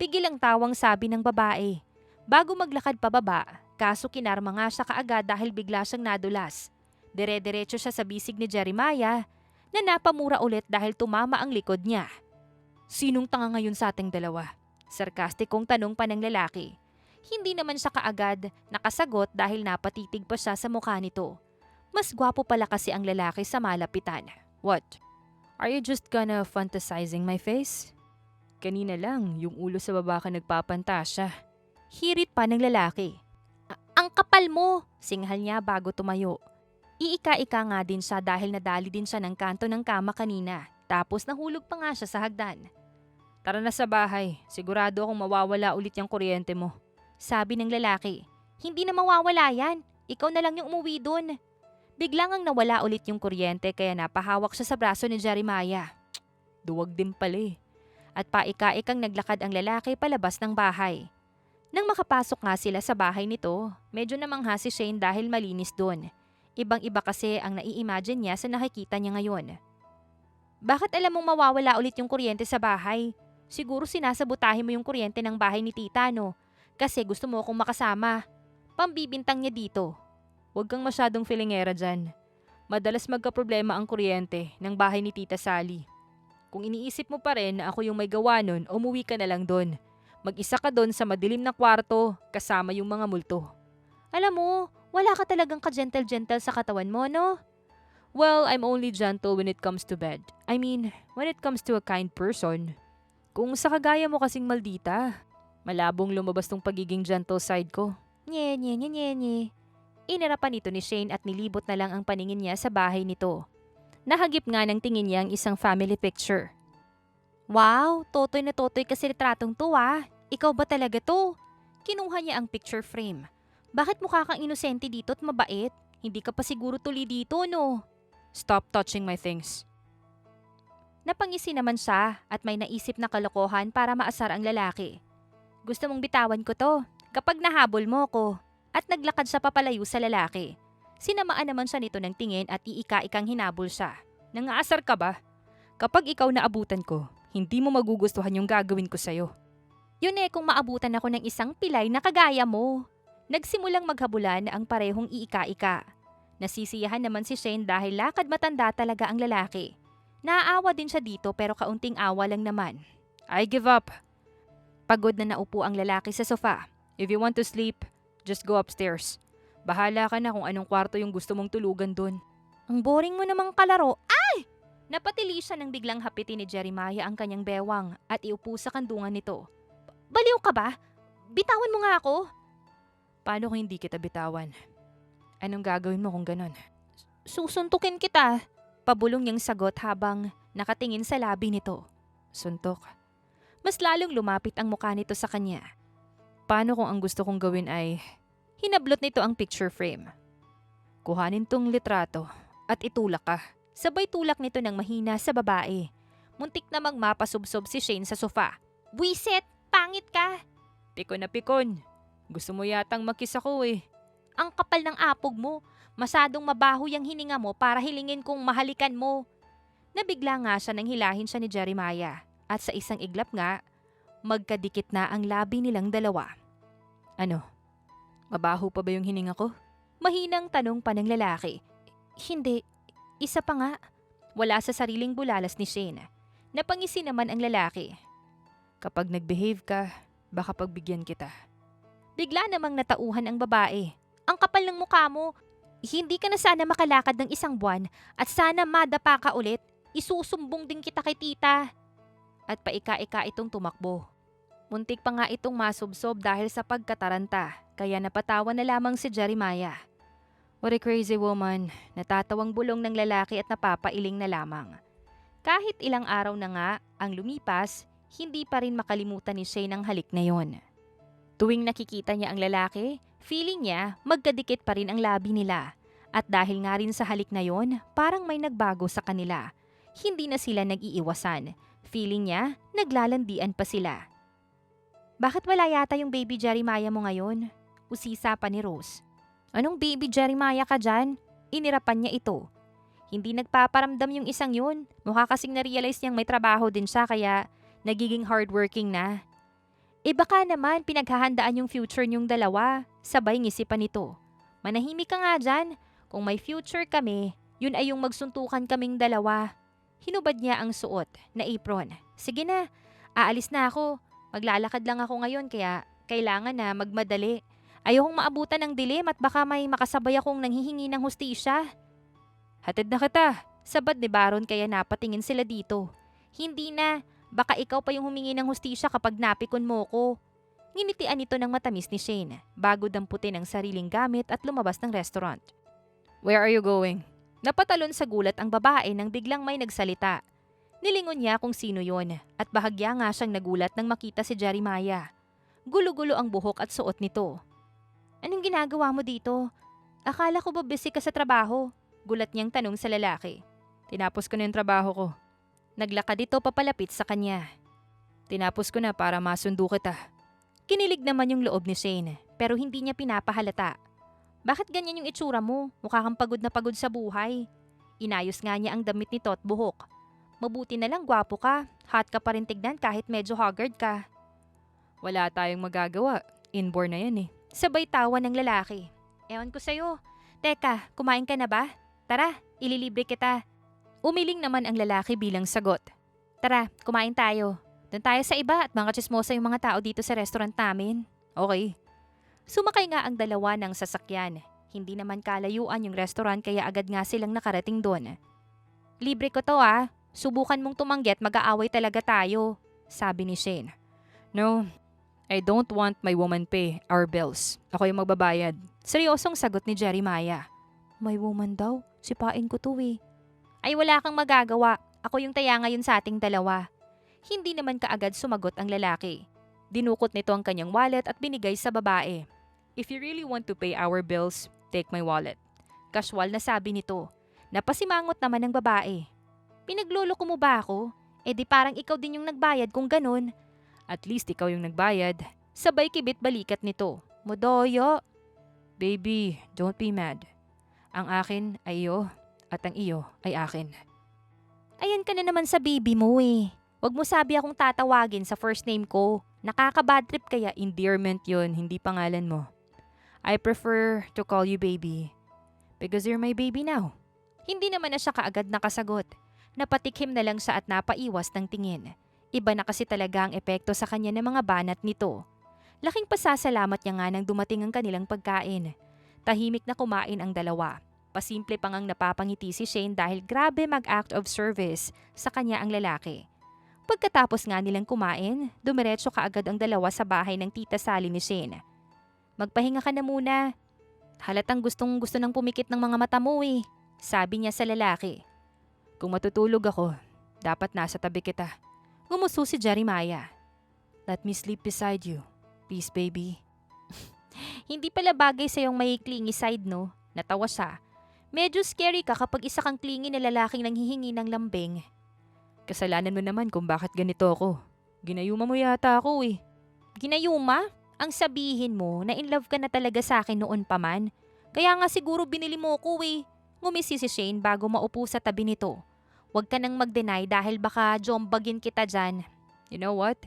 Pigil ang tawang sabi ng babae. Bago maglakad pababa, kaso kinarma nga siya kaagad dahil bigla siyang nadulas. Dire-diretso siya sa bisig ni Jeremiah na napamura ulit dahil tumama ang likod niya. Sinong tanga ngayon sa ating dalawa? Sarkastikong tanong pa ng lalaki. Hindi naman siya kaagad nakasagot dahil napatitig pa siya sa mukha nito. Mas gwapo pala kasi ang lalaki sa malapitan. What? Are you just gonna fantasizing my face? Kanina lang, yung ulo sa baba ka nagpapantasya. Hirit pa ng lalaki. Ang kapal mo! Singhal niya bago tumayo. Iika-ika nga din siya dahil nadali din siya ng kanto ng kama kanina. Tapos nahulog pa nga siya sa hagdan. Tara na sa bahay. Sigurado akong mawawala ulit yung kuryente mo. Sabi ng lalaki. Hindi na mawawala yan. Ikaw na lang yung umuwi dun. Biglang ang nawala ulit yung kuryente kaya napahawak siya sa braso ni Jeremiah. Duwag din pala eh. At paika-ikang naglakad ang lalaki palabas ng bahay. Nang makapasok nga sila sa bahay nito, medyo namangha si Shane dahil malinis dun. Ibang-iba kasi ang nai-imagine niya sa nakikita niya ngayon. Bakit alam mong mawawala ulit yung kuryente sa bahay? Siguro sinasabotahe mo yung kuryente ng bahay ni tita, no? Kasi gusto mo akong makasama. Pambibintang niya dito. Huwag kang masyadong filingera dyan. Madalas magkaproblema ang kuryente ng bahay ni tita Sally. Kung iniisip mo pa rin na ako yung may gawa nun, umuwi ka na lang doon. Mag-isa ka doon sa madilim na kwarto kasama yung mga multo. Alam mo, wala ka talagang ka-gentle-gentle sa katawan mo, no? Well, I'm only gentle when it comes to bed. I mean, when it comes to a kind person. Kung sa kagaya mo kasing maldita, malabong lumabas tong pagiging gentle side ko. Nye. Inarapan nito ni Shane at nilibot na lang ang paningin niya sa bahay nito. Nahagip nga ng tingin niya ang isang family picture. Wow, totoy na totoy kasi retratong to ah. Ikaw ba talaga to? Kinuha niya ang picture frame. Bakit mukha kang inosente dito at mabait? Hindi ka pa siguro tuli dito, no? Stop touching my things. Napangisi naman siya at may naisip na kalokohan para maasar ang lalaki. Gusto mong bitawan ko to kapag nahabol mo ko. At naglakad siya papalayo sa lalaki. Sinamaan naman siya nito ng tingin at iika-ikang hinabol siya. Nangaasar ka ba? Kapag ikaw naabutan ko, hindi mo magugustuhan yung gagawin ko sa'yo. Yun eh kung maabutan ako ng isang pilay na kagaya mo. Nagsimulang maghabulan ang parehong iika-ika. Nasisiyahan naman si Shane dahil lakad matanda talaga ang lalaki. Naaawa din siya dito pero kaunting awa lang naman. I give up. Pagod na naupo ang lalaki sa sofa. If you want to sleep, just go upstairs. Bahala ka na kung anong kwarto yung gusto mong tulugan dun. Ang boring mo namang kalaro. Ay! Napatili siya nang biglang hapitin ni Jeremiah ang kanyang bewang at iupo sa kandungan nito. Baliw ka ba? Bitawan mo nga ako. Paano kung hindi kita bitawan? Anong gagawin mo kung ganon? Susuntukin kita. Pabulong niyang sagot habang nakatingin sa labi nito. Suntok. Mas lalong lumapit ang mukha nito sa kanya. Paano kung ang gusto kong gawin ay... Hinablot nito ang picture frame. Kuhanin tong litrato at itulak ka. Sabay tulak nito ng mahina sa babae. Muntik na magmapasubsob si Shane sa sofa. Buisit! Pangit ka! Pikon na pikon. Gusto mo yatang makis ako eh. Ang kapal ng apog mo. Masadong mabaho yung hininga mo para hilingin kong mahalikan mo. Nabigla nga siya nang hilahin siya ni Jeremiah. At sa isang iglap nga, magkadikit na ang labi nilang dalawa. Ano? Mabaho pa ba yung hininga ko? Mahinang tanong pa ng lalaki. Hindi. Isa pa nga. Wala sa sariling bulalas ni Shane. Napangisi naman ang lalaki. Kapag nag-behave ka, baka pagbigyan kita. Bigla namang natauhan ang babae. Ang kapal ng mukha mo. Hindi ka na sana makalakad ng isang buwan at sana madapa ka ulit. Isusumbong din kita kay tita. At paika-ika itong tumakbo. Muntik pa nga itong masubsob dahil sa pagkataranta, kaya napatawa na lamang si Jeremiah. What a crazy woman, natatawang bulong ng lalaki at napapailing na lamang. Kahit ilang araw na nga ang lumipas, hindi pa rin makalimutan ni Shane ang halik na yon. Tuwing nakikita niya ang lalaki, feeling niya magkadikit pa rin ang labi nila. At dahil nga rin sa halik na yon, parang may nagbago sa kanila. Hindi na sila nag-iiwasan. Feeling niya, naglalandian pa sila. Bakit wala yata yung baby Jeremiah mo ngayon? Usisa pa ni Rose. Anong baby Jeremiah ka dyan? Inirapan niya ito. Hindi nagpaparamdam yung isang yun. Mukha kasing na-realize niyang may trabaho din siya kaya nagiging hardworking na. Baka naman pinaghahandaan yung future niyong dalawa. Sabay ngisipan nito. Manahimik ka nga dyan. Kung may future kami, yun ay yung magsuntukan kaming dalawa. Hinubad niya ang suot na apron. Sige na, aalis na ako. Maglalakad lang ako ngayon kaya kailangan na magmadali. Ayokong maabutan ng dilim at baka may makasabay akong nanghihingi ng hustisya. Hatid na kita. Sabad ni Baron kaya napatingin sila dito. Hindi na. Baka ikaw pa yung humingi ng hustisya kapag napikon mo ko. Nginitian ito ng matamis ni Shane bago damputin ang sariling gamit at lumabas ng restaurant. Where are you going? Napatalon sa gulat ang babae nang biglang may nagsalita. Nilingon niya kung sino yon at bahagya nga siyang nagulat nang makita si Jeremiah. Gulo-gulo ang buhok at suot nito. Anong ginagawa mo dito? Akala ko ba busy ka sa trabaho? Gulat niyang tanong sa lalaki. Tinapos ko na yung trabaho ko. Naglakad ito papalapit sa kanya. Tinapos ko na para masundo kita. Kinilig naman yung loob ni Shane pero hindi niya pinapahalata. Bakit ganyan yung itsura mo? Mukha kang pagod na pagod sa buhay. Inayos nga niya ang damit nito at buhok. Mabuti na lang gwapo ka. Hot ka pa rin tignan kahit medyo haggard ka. Wala tayong magagawa. Inborn na yan eh. Sabay tawa ng lalaki. Ewan ko sa'yo. Teka, kumain ka na ba? Tara, ililibre kita. Umiling naman ang lalaki bilang sagot. Tara, kumain tayo. Doon tayo sa iba at mga chismosa yung mga tao dito sa restaurant namin. Okay. Sumakay nga ang dalawa ng sasakyan. Hindi naman kalayuan yung restaurant kaya agad nga silang nakarating doon. Libre ko to ah. Subukan mong tumanggi at mag-aaway talaga tayo. Sabi ni Shane. No, I don't want my woman pay our bills. Ako yung magbabayad. Seryosong sagot ni Jeremiah. My woman daw? Sipain ko to eh. Ay wala kang magagawa. Ako yung taya ngayon sa ating dalawa. Hindi naman kaagad sumagot ang lalaki. Dinukot nito ang kanyang wallet at binigay sa babae. If you really want to pay our bills, take my wallet. Casual na sabi nito. Napasimangot naman ng babae. Pinagloloko mo ba ako? Di parang ikaw din yung nagbayad kung ganun. At least ikaw yung nagbayad. Sabay kibit balikat nito. Modoyo. Baby, don't be mad. Ang akin ay iyo at ang iyo ay akin. Ayan ka na naman sa baby mo eh. Huwag mo sabi akong tatawagin sa first name ko. Nakaka-bad trip kaya endearment yun, hindi pangalan mo. I prefer to call you baby because you're my baby now. Hindi naman na siya kaagad nakasagot. Napatikhim na lang siya at napaiwas ng tingin. Iba na kasi talaga ang epekto sa kanya ng mga banat nito. Laking pasasalamat niya nga nang dumating ang kanilang pagkain. Tahimik na kumain ang dalawa. Pasimple pang ang napapangiti si Shane dahil grabe mag-act of service sa kanya ang lalaki. Pagkatapos nga nilang kumain, dumiretso kaagad ang dalawa sa bahay ng tita Sally ni Shane. Magpahinga ka na muna. Halatang gustong-gusto nang pumikit ng mga mata mo eh, sabi niya sa lalaki. Kung matutulog ako, dapat nasa tabi kita. Ngumuso si Jeremiah. Let me sleep beside you. Please, baby. Hindi pala bagay sa yung may klingy side, no? Natawa siya. Medyo scary ka kapag isa kang clingy na lalaking nanghihingi ng lambing. Kasalanan mo naman kung bakit ganito ako. Ginayuma mo yata ako eh. Ginayuma? Ang sabihin mo na in love ka na talaga sa akin noon pa man. Kaya nga siguro binili mo ko eh. Ngumisi si Shane bago maupo sa tabi nito. Huwag ka nang mag-deny dahil baka jombagin kita dyan. You know what?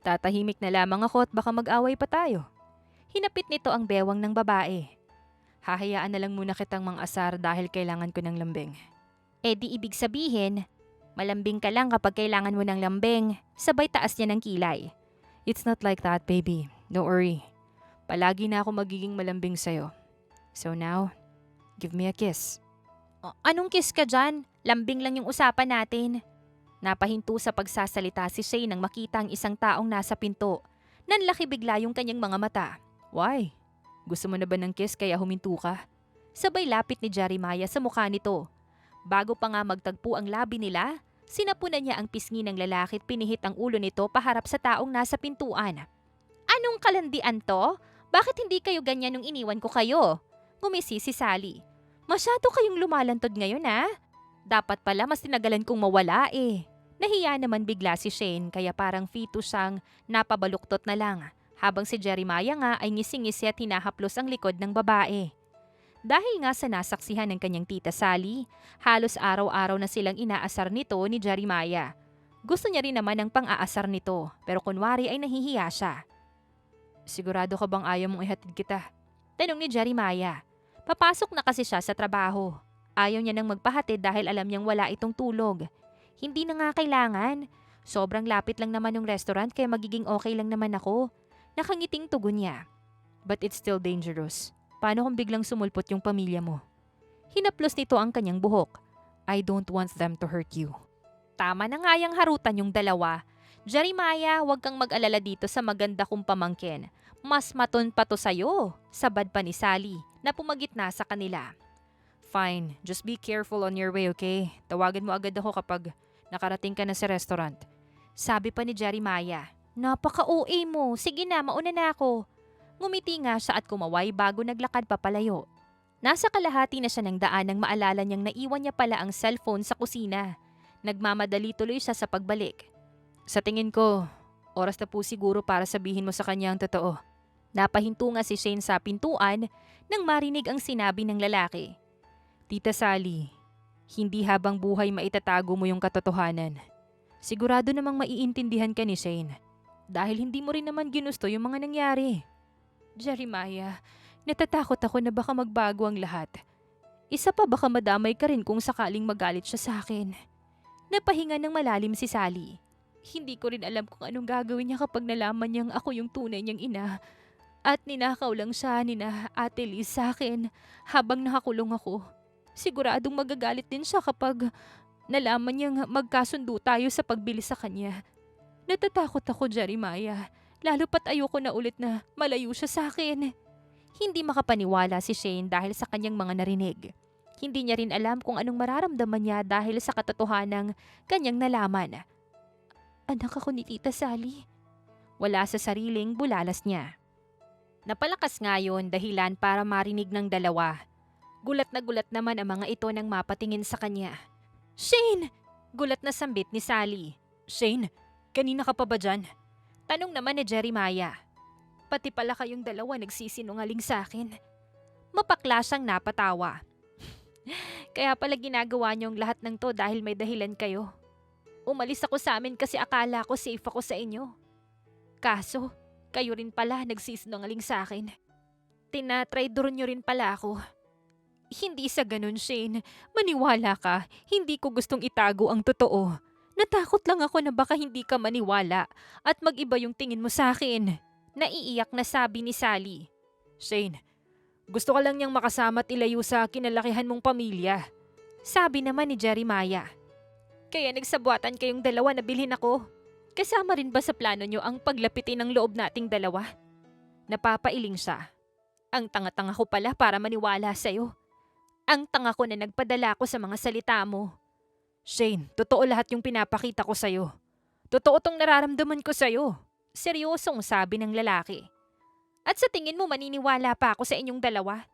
Tatahimik na lamang ako at baka mag-away pa tayo. Hinapit nito ang bewang ng babae. Hahayaan na lang muna kitang mang-asar dahil kailangan ko ng lambing. Eh di ibig sabihin, malambing ka lang kapag kailangan mo ng lambing. Sabay taas niya ng kilay. It's not like that, baby. Don't worry. Palagi na ako magiging malambing sa'yo. So now, give me a kiss. Anong kiss ka dyan? Lambing lang yung usapan natin. Napahinto sa pagsasalita si Shane nang makita ang isang taong nasa pinto. Nanlaki bigla yung kanyang mga mata. Why? Gusto mo na ba ng kiss kaya huminto ka? Sabay lapit ni Jeremiah sa mukha nito. Bago pa nga magtagpo ang labi nila, sinapunan niya ang pisngi ng lalaki at pinihit ang ulo nito paharap sa taong nasa pintuan. Anong kalandian to? Bakit hindi kayo ganyan nung iniwan ko kayo? Ngumisi si Sally. Masyado kayong lumalantod ngayon ha? Dapat pala mas tinagalan kong mawala eh. Nahiya naman bigla si Shane kaya parang fetus siyang napabaluktot na lang. Habang si Jeremiah nga ay ngisi-ngisi at hinahaplos ang likod ng babae. Dahil nga sa nasaksihan ng kanyang tita Sally, halos araw-araw na silang inaasar nito ni Jeremiah. Gusto niya rin naman ng pang-aasar nito pero kunwari ay nahihiya siya. Sigurado ka bang ayaw mong ihatid kita? Tanong ni Jeremiah. Papasok na kasi siya sa trabaho. Ayaw niya nang magpahatid dahil alam niyang wala itong tulog. Hindi na nga kailangan. Sobrang lapit lang naman ng restaurant kaya magiging okay lang naman ako. Nakangiting tugon niya. But it's still dangerous. Paano kung biglang sumulpot yung pamilya mo? Hinaplos nito ang kanyang buhok. I don't want them to hurt you. Tama na nga yang harutan yung dalawa. Jeremiah, huwag kang mag-alala dito sa maganda kong pamangkin. Mas maton pa to sa'yo. Sabad pa ni Sally na pumagitna sa kanila. Fine, just be careful on your way, okay? Tawagan mo agad ako kapag nakarating ka na sa restaurant. Sabi pa ni Jeremiah. Napaka-OA mo. Sige na, mauna na ako. Ngumiti nga siya at kumaway bago naglakad papalayo. Nasa kalahati na siya ng daan nang maalala niyang naiwan niya pala ang cellphone sa kusina. Nagmamadali tuloy siya sa pagbalik. Sa tingin ko, oras na po siguro para sabihin mo sa kanya ang totoo. Napahinto nga si Shane sa pintuan nang marinig ang sinabi ng lalaki. Tita Sally, hindi habang buhay maitatago mo yung katotohanan. Sigurado namang maiintindihan ka ni Shane. Dahil hindi mo rin naman ginusto yung mga nangyari. Jeremiah, natatakot ako na baka magbago ang lahat. Isa pa baka madamay ka rin kung sakaling magalit siya sa akin. Napahinga ng malalim si Sally. Hindi ko rin alam kung anong gagawin niya kapag nalaman niyang ako yung tunay niyang ina. At ninakaw lang siya ni na Ate Liz sa akin habang nakakulong ako. Siguradong magagalit din siya kapag nalaman niyang magkasundo tayo sa pagbili sa kanya. Natatakot ako, Jeremiah. Lalo pat ayoko na ulit na malayo siya sa akin. Hindi makapaniwala si Shane dahil sa kanyang mga narinig. Hindi niya rin alam kung anong mararamdaman niya dahil sa katotohanang kanyang nalaman. Anak ako ni Tita Sally. Wala sa sariling bulalas niya. Napalakas nga yun dahilan para marinig ng dalawa. Gulat naman ang mga ito nang mapatingin sa kanya. Shane! Gulat na sambit ni Sally. Shane, kanina ka pa ba dyan? Tanong naman ni Jeremiah. Pati pala kayong dalawa nagsisinungaling sa akin. Mapakla siyang napatawa. Kaya pala ginagawa niyong lahat ng to dahil may dahilan kayo. Umalis ako sa amin kasi akala ko safe ako sa inyo. Kaso, kayo rin pala nagsisinungaling sa akin. Tinatraidor niyo rin pala ako. Hindi sa ganun, Shane. Maniwala ka. Hindi ko gustong itago ang totoo. Natakot lang ako na baka hindi ka maniwala at mag-iba yung tingin mo sa akin. Naiiyak na sabi ni Sally. Shane, gusto ka lang niyang makasama at ilayo sa kinalakihan mong pamilya. Sabi naman ni Jeremiah. Kaya nagsabuatan kayong dalawa na bilhin ako. Kasama rin ba sa plano niyo ang paglapitin ng loob nating dalawa? Napapailing siya. Ang tanga-tanga ko pala para maniwala sa'yo. Ang tanga ko na nagpadala ko sa mga salita mo. Shane, totoo lahat yung pinapakita ko sa'yo. Totoo tong nararamdaman ko sa'yo. Seryosong sabi ng lalaki. At sa tingin mo maniniwala pa ako sa inyong dalawa?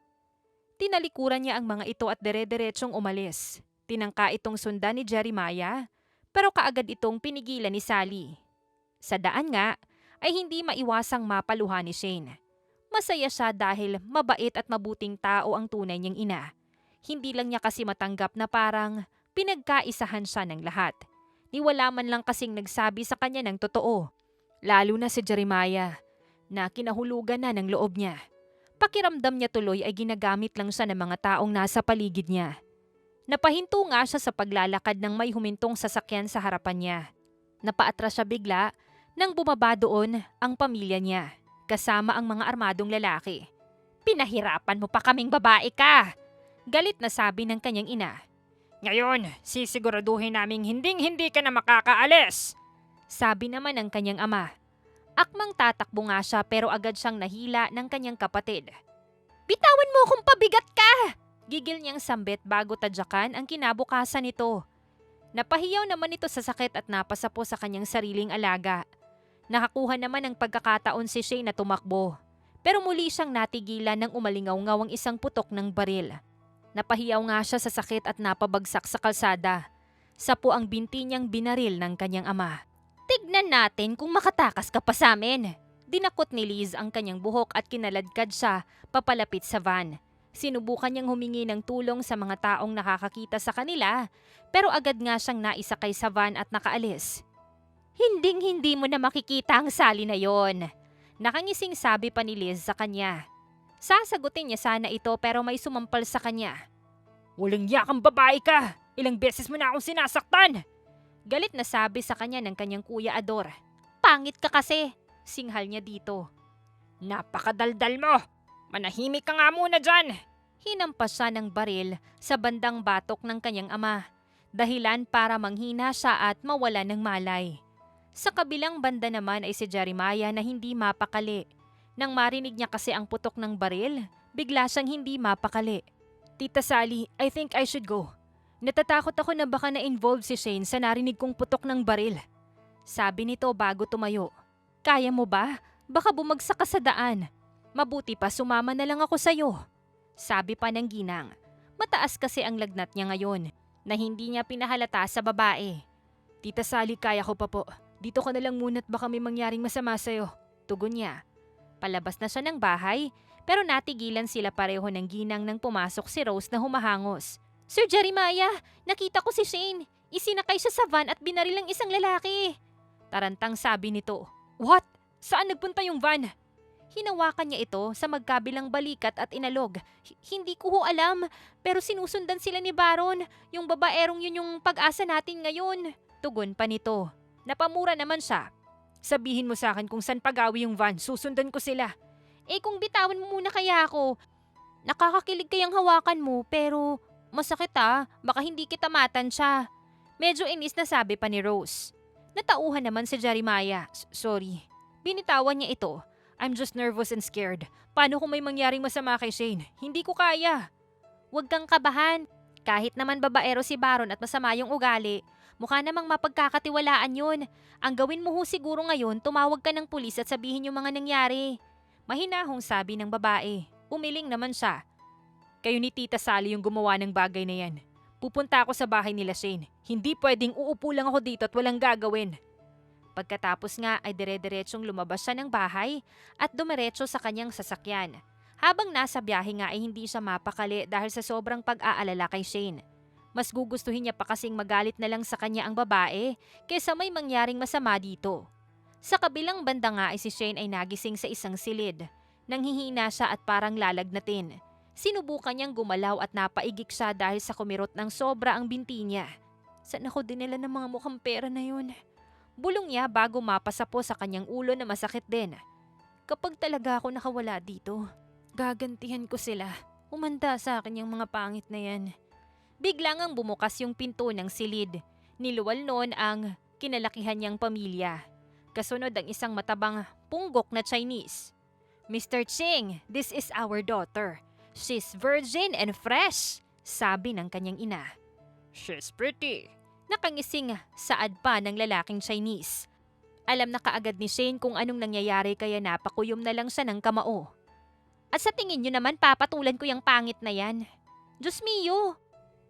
Tinalikuran niya ang mga ito at dere-deretsong umalis. Tinangka itong sundan ni Jeremiah, pero kaagad itong pinigilan ni Sally. Sa daan nga, ay hindi maiwasang mapaluha ni Shane. Masaya siya dahil mabait at mabuting tao ang tunay niyang ina. Hindi lang niya kasi matanggap na parang pinagkaisahan siya ng lahat. Ni wala man lang kasing nagsabi sa kanya ng totoo. Lalo na si Jeremiah, na kinahulugan na ng loob niya. Pakiramdam niya tuloy ay ginagamit lang siya ng mga taong nasa paligid niya. Napahinto nga siya sa paglalakad ng may humintong sasakyan sa harapan niya. Napaatras siya bigla nang bumaba doon ang pamilya niya, kasama ang mga armadong lalaki. "Pinahirapan mo pa kaming babae ka!" Galit na sabi ng kanyang ina. "Ngayon, sisiguraduhin naming hinding-hindi ka na makakaalis!" Sabi naman ng kanyang ama. Akmang tatakbo nga siya pero agad siyang nahila ng kanyang kapatid. "Bitawan mo kung pabigat ka!" Gigil niyang sambit bago tadyakan ang kinabukasan nito. Napahiyaw naman ito sa sakit at napasapo sa kanyang sariling alaga. Nakakuha naman ng pagkakataon si Shane na tumakbo. Pero muli siyang natigilan nang umalingaw-ngaw ang isang putok ng baril. Napahiyaw nga siya sa sakit at napabagsak sa kalsada. Sapo ang binti niyang binaril ng kanyang ama. "Tignan natin kung makatakas ka pa sa amin." Dinakot ni Liz ang kanyang buhok at kinaladkad siya papalapit sa van. Sinubukan niyang humingi ng tulong sa mga taong nakakakita sa kanila, pero agad nga siyang naisakay sa van at nakaalis. "Hinding-hindi mo na makikita ang Sally na yon," nakangising sabi pa ni Liz sa kanya. Sasagutin niya sana ito pero may sumampal sa kanya. "Walang yakang babae ka! Ilang beses mo na akong sinasaktan!" Galit na sabi sa kanya ng kanyang kuya Ador. "Pangit ka kasi," singhal niya dito. "Napakadaldal mo! Manahimik ka nga muna dyan!" Hinampas siya ng baril sa bandang batok ng kanyang ama. Dahilan para manghina siya at mawala ng malay. Sa kabilang banda naman ay si Jeremiah na hindi mapakali. Nang marinig niya kasi ang putok ng baril, bigla siyang hindi mapakali. "Tita Sally, I think I should go. Natatakot ako na baka na-involve si Shane sa narinig kong putok ng baril." Sabi nito bago tumayo. "Kaya mo ba? Baka bumagsak ka sa daan. Mabuti pa sumama na lang ako sa'yo." Sabi pa ng ginang. Mataas kasi ang lagnat niya ngayon na hindi niya pinahalata sa babae. "Tita Sally, kaya ko pa po. Dito ka na lang muna at baka may mangyaring masama sa'yo." Tugon niya. Palabas na siya ng bahay pero natigilan sila pareho ng ginang nang pumasok si Rose na humahangos. "Sir Jeremiah, nakita ko si Shane. Isinakay siya sa van at binaril ang isang lalaki." Tarantang sabi nito. "What? Saan nagpunta yung van?" Hinawakan niya ito sa magkabilang balikat at inalog. "Hindi ko ho alam, pero sinusundan sila ni Baron. Yung babaerong yun yung pag-asa natin ngayon." Tugon pa nito. Napamura naman siya. "Sabihin mo sa akin kung saan pagawi yung van, susundan ko sila." Kung bitawan mo muna kaya ako. Nakakakilig kayang hawakan mo pero masakit baka hindi kita matansya." Medyo inis na sabi pa ni Rose. Natauhan naman si Jeremiah. "Sorry." Binitawan niya ito. "I'm just nervous and scared. Paano kung may mangyaring masama kay Shane? Hindi ko kaya." "Huwag kang kabahan. Kahit naman babaero si Baron at masama yung ugali, mukha namang mapagkakatiwalaan yun. Ang gawin mo ho siguro ngayon, tumawag ka ng pulis at sabihin yung mga nangyari." Mahinahong sabi ng babae. Umiling naman siya. "Kayo ni Tita Sally yung gumawa ng bagay na yan. Pupunta ako sa bahay nila Shane. Hindi pwedeng uupo lang ako dito at walang gagawin." Pagkatapos nga ay dire-diretsyong lumabas siya ng bahay at dumiretso sa kanyang sasakyan. Habang nasa biyahe nga ay hindi siya mapakali dahil sa sobrang pag-aalala kay Shane. Mas gugustuhin niya pa kasing magalit na lang sa kanya ang babae kaysa may mangyaring masama dito. Sa kabilang banda nga ay si Shane ay nagising sa isang silid. Nanghihina siya at parang lalagnatin. Sinubukan niyang gumalaw at napaigik siya dahil sa kumirot ng sobra ang binti niya. "Saan ako dinala ng mga mukhang pera na yun?" Bulong niya bago mapasapo sa kanyang ulo na masakit din. "Kapag talaga ako nakawala dito, gagantihan ko sila. Umanda sa akin yung mga pangit na yan." Biglang ang bumukas yung pinto ng silid. Niluwal noon ang kinalakihan niyang pamilya. Kasunod ang isang matabang punggok na Chinese. "Mr. Ching, this is our daughter. She's virgin and fresh," sabi ng kanyang ina. "She's pretty." Nakangising saad pa ng lalaking Chinese. Alam na kaagad ni Shane kung anong nangyayari kaya napakuyom na lang siya ng kamao. At sa tingin nyo naman papatulan ko yung pangit na yan. Diyos mio,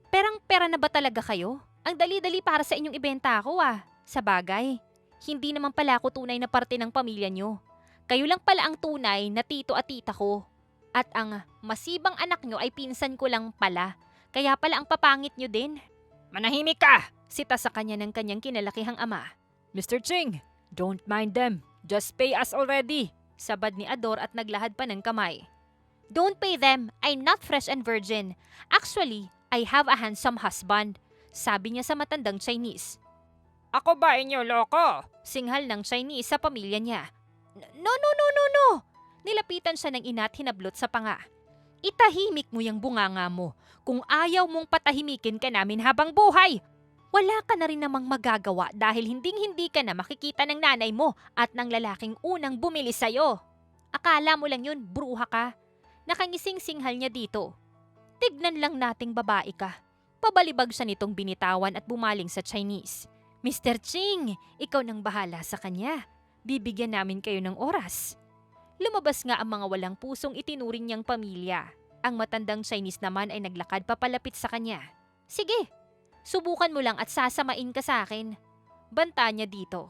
perang pera na ba talaga kayo? Ang dali-dali para sa inyong ibenta ako ah. Sa bagay, hindi naman pala ako tunay na parte ng pamilya nyo. Kayo lang pala ang tunay na tito at tita ko. At ang masibang anak nyo ay pinsan ko lang pala. Kaya pala ang papangit nyo din. Manahimik ka! Sita sa kanya ng kanyang kinalakihang ama. Mr. Ching, don't mind them. Just pay us already. Sabad ni Ador at naglahad pa ng kamay. Don't pay them. I'm not fresh and virgin. Actually, I have a handsome husband. Sabi niya sa matandang Chinese. Ako ba inyo loko? Singhal ng Chinese sa pamilya niya. No, no, no, no, no. Nilapitan siya ng ina at hinablot sa panga. Itahimik mo yung bunganga mo. Kung ayaw mong patahimikin ka namin habang buhay, wala ka na rin namang magagawa dahil hinding-hindi ka na makikita ng nanay mo at ng lalaking unang bumili sa'yo. Akala mo lang yun, bruha ka. Nakangising singhal niya dito. Tignan lang nating babae ka. Pabalibag siya nitong binitawan at bumaling sa Chinese. Mr. Ching, ikaw nang bahala sa kanya. Bibigyan namin kayo ng oras. Lumabas nga ang mga walang pusong itinuring niyang pamilya. Ang matandang Chinese naman ay naglakad papalapit sa kanya. Sige, subukan mo lang at sasamain ka sa akin. Banta niya dito.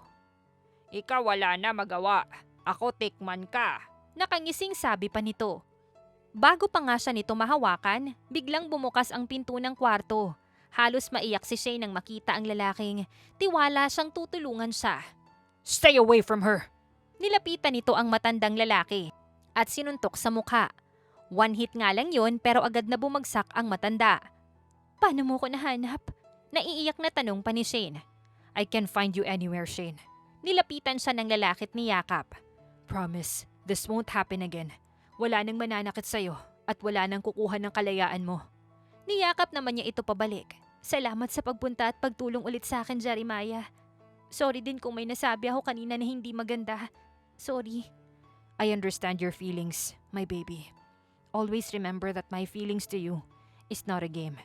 Ikaw wala na magawa. Ako tikman ka. Nakangising sabi pa nito. Bago pa nga siya nito mahawakan, biglang bumukas ang pinto ng kwarto. Halos maiyak si Shane nang makita ang lalaking. Tiwala siyang tutulungan siya. Stay away from her! Nilapitan nito ang matandang lalaki at sinuntok sa mukha. One hit nga lang yun pero agad na bumagsak ang matanda. Paano mo ko nahanap? Naiiyak na tanong pa ni Shane. I can find you anywhere, Shane. Nilapitan siya ng lalaki at niyakap. Promise, this won't happen again. Wala nang mananakit sa'yo at wala nang kukuha ng kalayaan mo. Niyakap naman niya ito pabalik. Salamat sa pagpunta at pagtulong ulit sa akin, Jeremiah. Sorry din kung may nasabi ako kanina na hindi maganda. Sorry. I understand your feelings, my baby. Always remember that my feelings to you is not a game.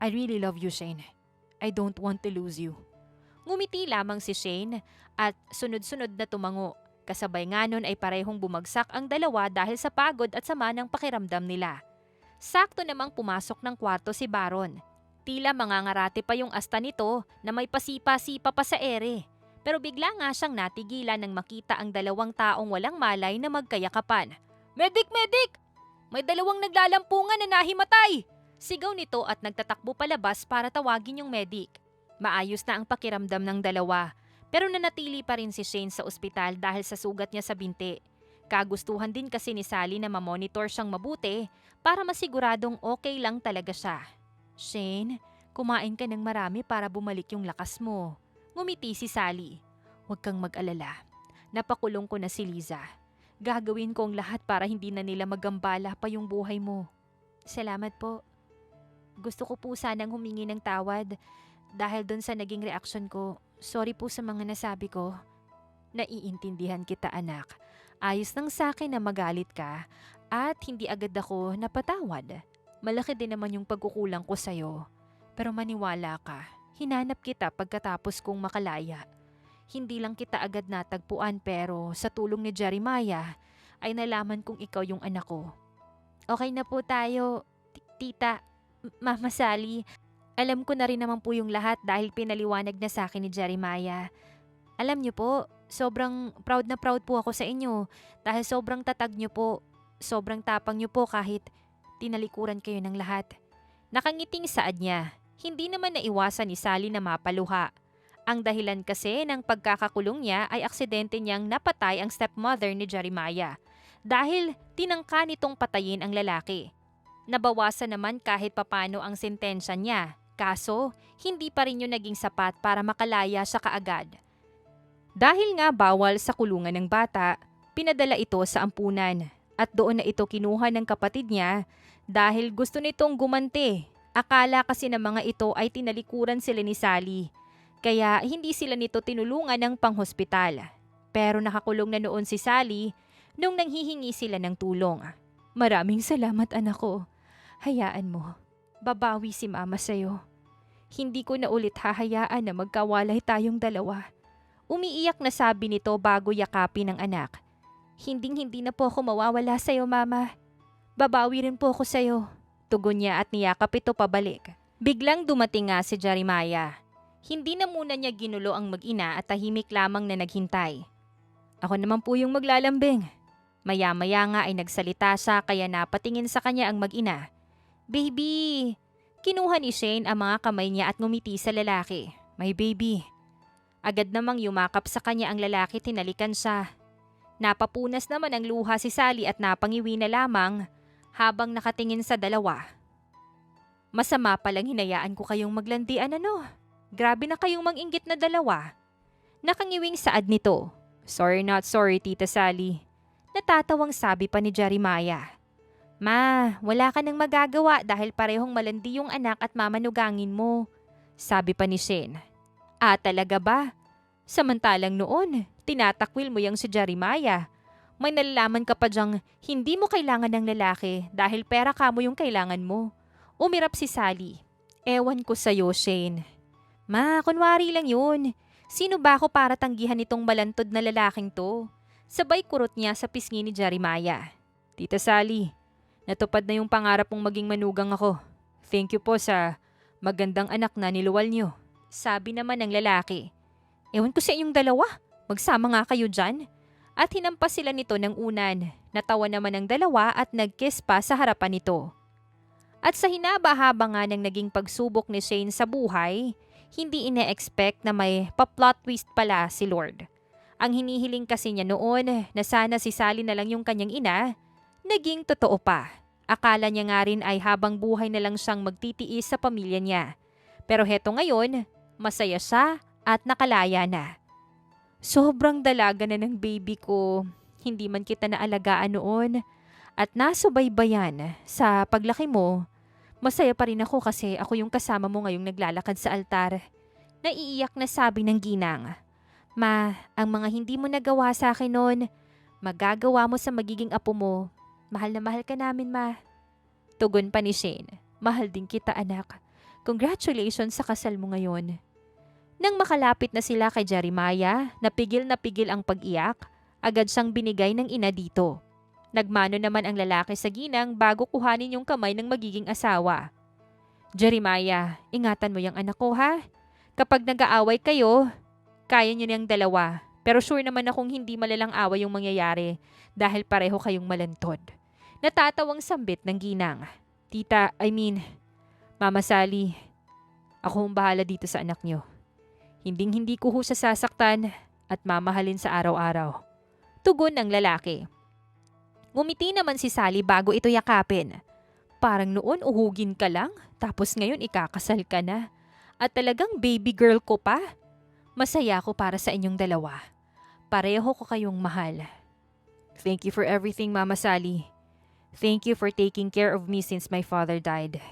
I really love you, Shane. I don't want to lose you. Ngumiti lamang si Shane at sunod-sunod na tumango. Kasabay nga nun ay parehong bumagsak ang dalawa dahil sa pagod at sama ng pakiramdam nila. Sakto namang pumasok ng kwarto si Baron. Tila mangangarate pa yung asta nito na may pasipa-sipa pa sa ere. Pero bigla nga siyang natigilan nang makita ang dalawang taong walang malay na magkayakapan. Medic! Medic! May dalawang naglalampungan na nahimatay! Sigaw nito at nagtatakbo palabas para tawagin yung medic. Maayos na ang pakiramdam ng dalawa. Pero nanatili pa rin si Shane sa ospital dahil sa sugat niya sa binti. Kagustuhan din kasi ni Sally na mamonitor siyang mabuti para masiguradong okay lang talaga siya. Shane, kumain ka ng marami para bumalik yung lakas mo. Ngumiti si Sally. Huwag kang mag-alala. Napakulong ko na si Liza. Gagawin ko ang lahat para hindi na nila magambala pa yung buhay mo. Salamat po. Gusto ko po sanang humingi ng tawad dahil doon sa naging reaksyon ko. Sorry po sa mga nasabi ko. Naiintindihan kita, anak. Ayos lang sa akin na magalit ka at hindi agad ako napatawad. Malaki din naman yung pagkukulang ko sa'yo. Pero maniwala ka, hinanap kita pagkatapos kong makalaya. Hindi lang kita agad natagpuan pero sa tulong ni Jeremiah ay nalaman kong ikaw yung anak ko. Okay na po tayo, tita, Mama Sally. Alam ko na rin naman po yung lahat dahil pinaliwanag na sa akin ni Jeremiah. Alam niyo po, sobrang proud na proud po ako sa inyo dahil sobrang tatag niyo po, sobrang tapang niyo po kahit tinalikuran kayo ng lahat. Nakangiting saad niya, hindi naman naiwasan ni Sally na mapaluha. Ang dahilan kasi ng pagkakakulong niya ay aksidente niyang napatay ang stepmother ni Jeremiah dahil tinangka nitong patayin ang lalaki. Nabawasan naman kahit papano ang sentensya niya. Kaso, hindi pa rin yun naging sapat para makalaya siya kaagad. Dahil nga bawal sa kulungan ng bata, pinadala ito sa ampunan at doon na ito kinuha ng kapatid niya dahil gusto nitong gumanti. Akala kasi ng mga ito ay tinalikuran sila ni Sally, kaya hindi sila nito tinulungan ng panghospital. Pero nakakulong na noon si Sally nung nanghihingi sila ng tulong. Maraming salamat anak ko. Hayaan mo. Babawi si mama sa'yo. Hindi ko na ulit hahayaan na magkawalay tayong dalawa. Umiiyak na sabi nito bago yakapin ng anak. Hinding-hindi na po ako mawawala sa'yo, mama. Babawi rin po ako sa'yo. Tugon niya at niyakap ito pabalik. Biglang dumating nga si Jeremiah. Hindi na muna niya ginulo ang mag-ina at tahimik lamang na naghintay. Ako naman po yung maglalambing. Maya-maya nga ay nagsalita siya kaya napatingin sa kanya ang mag-ina. Baby! Kinuha ni Shane ang mga kamay niya at ngumiti sa lalaki. My baby. Agad namang yumakap sa kanya ang lalaki, tinalikan siya. Napapunas naman ang luha si Sally at napangiwi na lamang habang nakatingin sa dalawa. Masama palang hinayaan ko kayong maglandian ano. Grabe na kayong mang-inggit na dalawa. Nakangiwing saad nito. Sorry not sorry, Tita Sally. Natatawang sabi pa ni Jeremiah. Ma, wala ka nang magagawa dahil parehong malandi yung anak at mamanugangin mo. Sabi pa ni Shane. Talaga ba? Samantalang noon, tinatakwil mo yang si Jeremiah. May nalalaman ka pa dyang hindi mo kailangan ng lalaki dahil pera ka mo yung kailangan mo. Umirap si Sally. Ewan ko sa'yo, Shane. Ma, kunwari lang yun. Sino ba ako para tanggihan itong malantod na lalaking to? Sabay kurot niya sa pisngi ni Jeremiah. Tita Sally, natupad na yung pangarap mong maging manugang ako. Thank you po sa magandang anak na niluwal niyo. Sabi naman ng lalaki. Ewan ko sa inyong dalawa. Magsama nga kayo dyan. At hinampas sila nito ng unan. Natawa naman ang dalawa at nag-kiss pa sa harapan nito. At sa hinaba-haba nga ng naging pagsubok ni Shane sa buhay, hindi ine-expect na may pa-plot twist pala si Lord. Ang hinihiling kasi niya noon na sana si Sally na lang yung kanyang ina, naging totoo pa. Akala niya nga rin ay habang buhay na lang siyang magtitiis sa pamilya niya. Pero heto ngayon, masaya siya at nakalaya na. Sobrang dalaga na ng baby ko. Hindi man kita naalagaan noon at nasubaybayan sa paglaki mo. Masaya pa rin ako kasi ako yung kasama mo ngayong naglalakad sa altar. Naiiyak na sabi ng ginang. Ma, ang mga hindi mo nagawa sa akin noon, magagawa mo sa magiging apo mo. Mahal na mahal ka namin, ma. Tugon pa ni Shane. Mahal din kita, anak. Congratulations sa kasal mo ngayon. Nang makalapit na sila kay Jeremiah, napigil ang pag-iyak, agad siyang binigay ng ina dito. Nagmano naman ang lalaki sa ginang bago kuhanin yung kamay ng magiging asawa. Jeremiah, ingatan mo yung anak ko ha. Kapag nag-aaway kayo, kaya niyo niyang dalawa. Pero sure naman akong hindi malalang away yung mangyayari dahil pareho kayong malantod. Natatawang sambit ng ginang. Tita, Mama Sally, ako ang bahala dito sa anak niyo. Hinding-hindi ko ho siya sasaktan at mamahalin sa araw-araw. Tugon ng lalaki. Ngumiti naman si Sally bago ito yakapin. Parang noon uhugin ka lang, tapos ngayon ikakasal ka na. At talagang baby girl ko pa. Masaya ako para sa inyong dalawa. Pareho ko kayong mahal. Thank you for everything, Mama Sally. Thank you for taking care of me since my father died.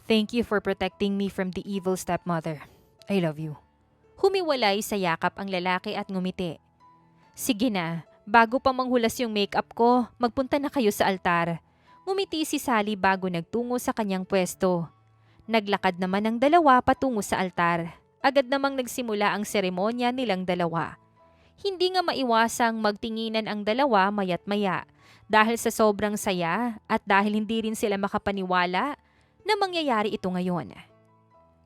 Thank you for protecting me from the evil stepmother. I love you. Humiwalay sa yakap ang lalaki at ngumiti. Sige na, bago pa manghulas yung makeup ko, magpunta na kayo sa altar. Ngumiti si Sally bago nagtungo sa kanyang pwesto. Naglakad naman ang dalawa patungo sa altar. Agad namang nagsimula ang seremonya nilang dalawa. Hindi nga maiwasang magtinginan ang dalawa mayat maya dahil sa sobrang saya at dahil hindi rin sila makapaniwala na mangyayari ito ngayon.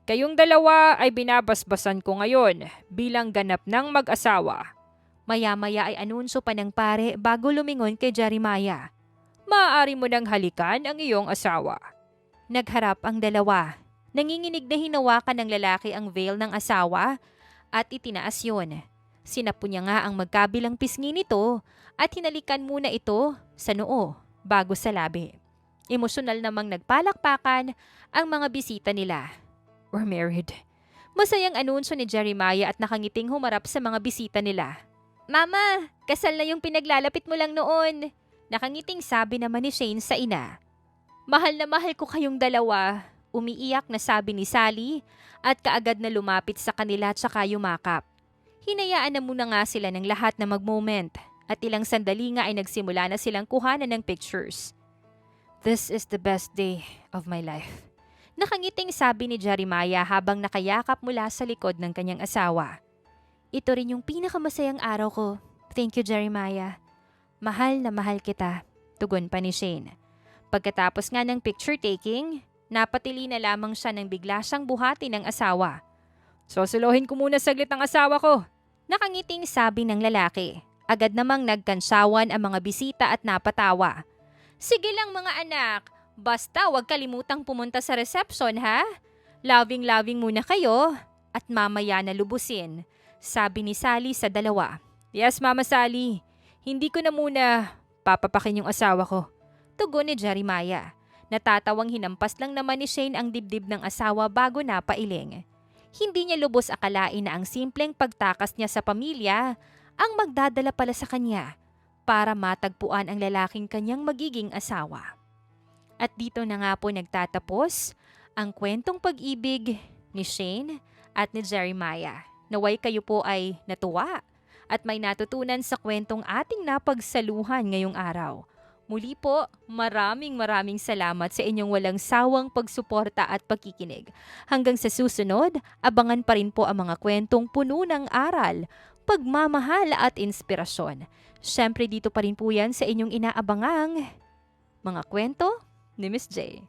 Kayong dalawa ay binabasbasan ko ngayon bilang ganap ng mag-asawa. Maya-maya ay anunsyo pa ng pare bago lumingon kay Jeremiah. Maaari mo nang halikan ang iyong asawa. Nagharap ang dalawa. Nanginginig na hinawakan ng lalaki ang veil ng asawa at itinaas yun. Sinapo niya nga ang magkabilang pisngi nito at hinalikan muna ito sa noo bago sa labi. Emosyonal namang nagpalakpakan ang mga bisita nila. We're married. Masayang anunsyo ni Jeremiah at nakangiting humarap sa mga bisita nila. Mama, kasal na yung pinaglalapit mo lang noon. Nakangiting sabi naman ni Shane sa ina. Mahal na mahal ko kayong dalawa. Umiiyak na sabi ni Sally at kaagad na lumapit sa kanila at saka yumakap. Hinayaan na muna nga sila ng lahat na mag-moment at ilang sandali nga ay nagsimula na silang kuhanan ng pictures. This is the best day of my life. Nakangiting sabi ni Jeremiah habang nakayakap mula sa likod ng kanyang asawa. Ito rin yung pinakamasayang araw ko. Thank you, Jeremiah. Mahal na mahal kita, tugon pa ni Shane. Pagkatapos nga ng picture taking, napatili na lamang siya nang bigla siyang buhati ng asawa. "Sosolohin ko muna saglit ang asawa ko." Nakangiting sabi ng lalaki. Agad namang nagkansawan ang mga bisita at napatawa. "Sige lang mga anak, basta wag kalimutang pumunta sa reception ha. Loving-loving muna kayo at mamaya na lubusin," sabi ni Sally sa dalawa. "Yes, Mama Sally. Hindi ko na muna papapakin yung asawa ko," tugon ni Jeremiah. Natatawang hinampas lang naman ni Shane ang dibdib ng asawa bago napailing. Hindi niya lubos akalain na ang simpleng pagtakas niya sa pamilya ang magdadala pala sa kanya para matagpuan ang lalaking kanyang magiging asawa. At dito na nga po nagtatapos ang kwentong pag-ibig ni Shane at ni Jeremiah. Naway kayo po ay natuwa at may natutunan sa kwentong ating napagsaluhan ngayong araw. Muli po, maraming salamat sa inyong walang sawang pagsuporta at pagkikinig. Hanggang sa susunod, abangan pa rin po ang mga kwentong puno ng aral, pagmamahal at inspirasyon. Siyempre dito pa rin po yan sa inyong inaabangang mga kwento ni Miss J.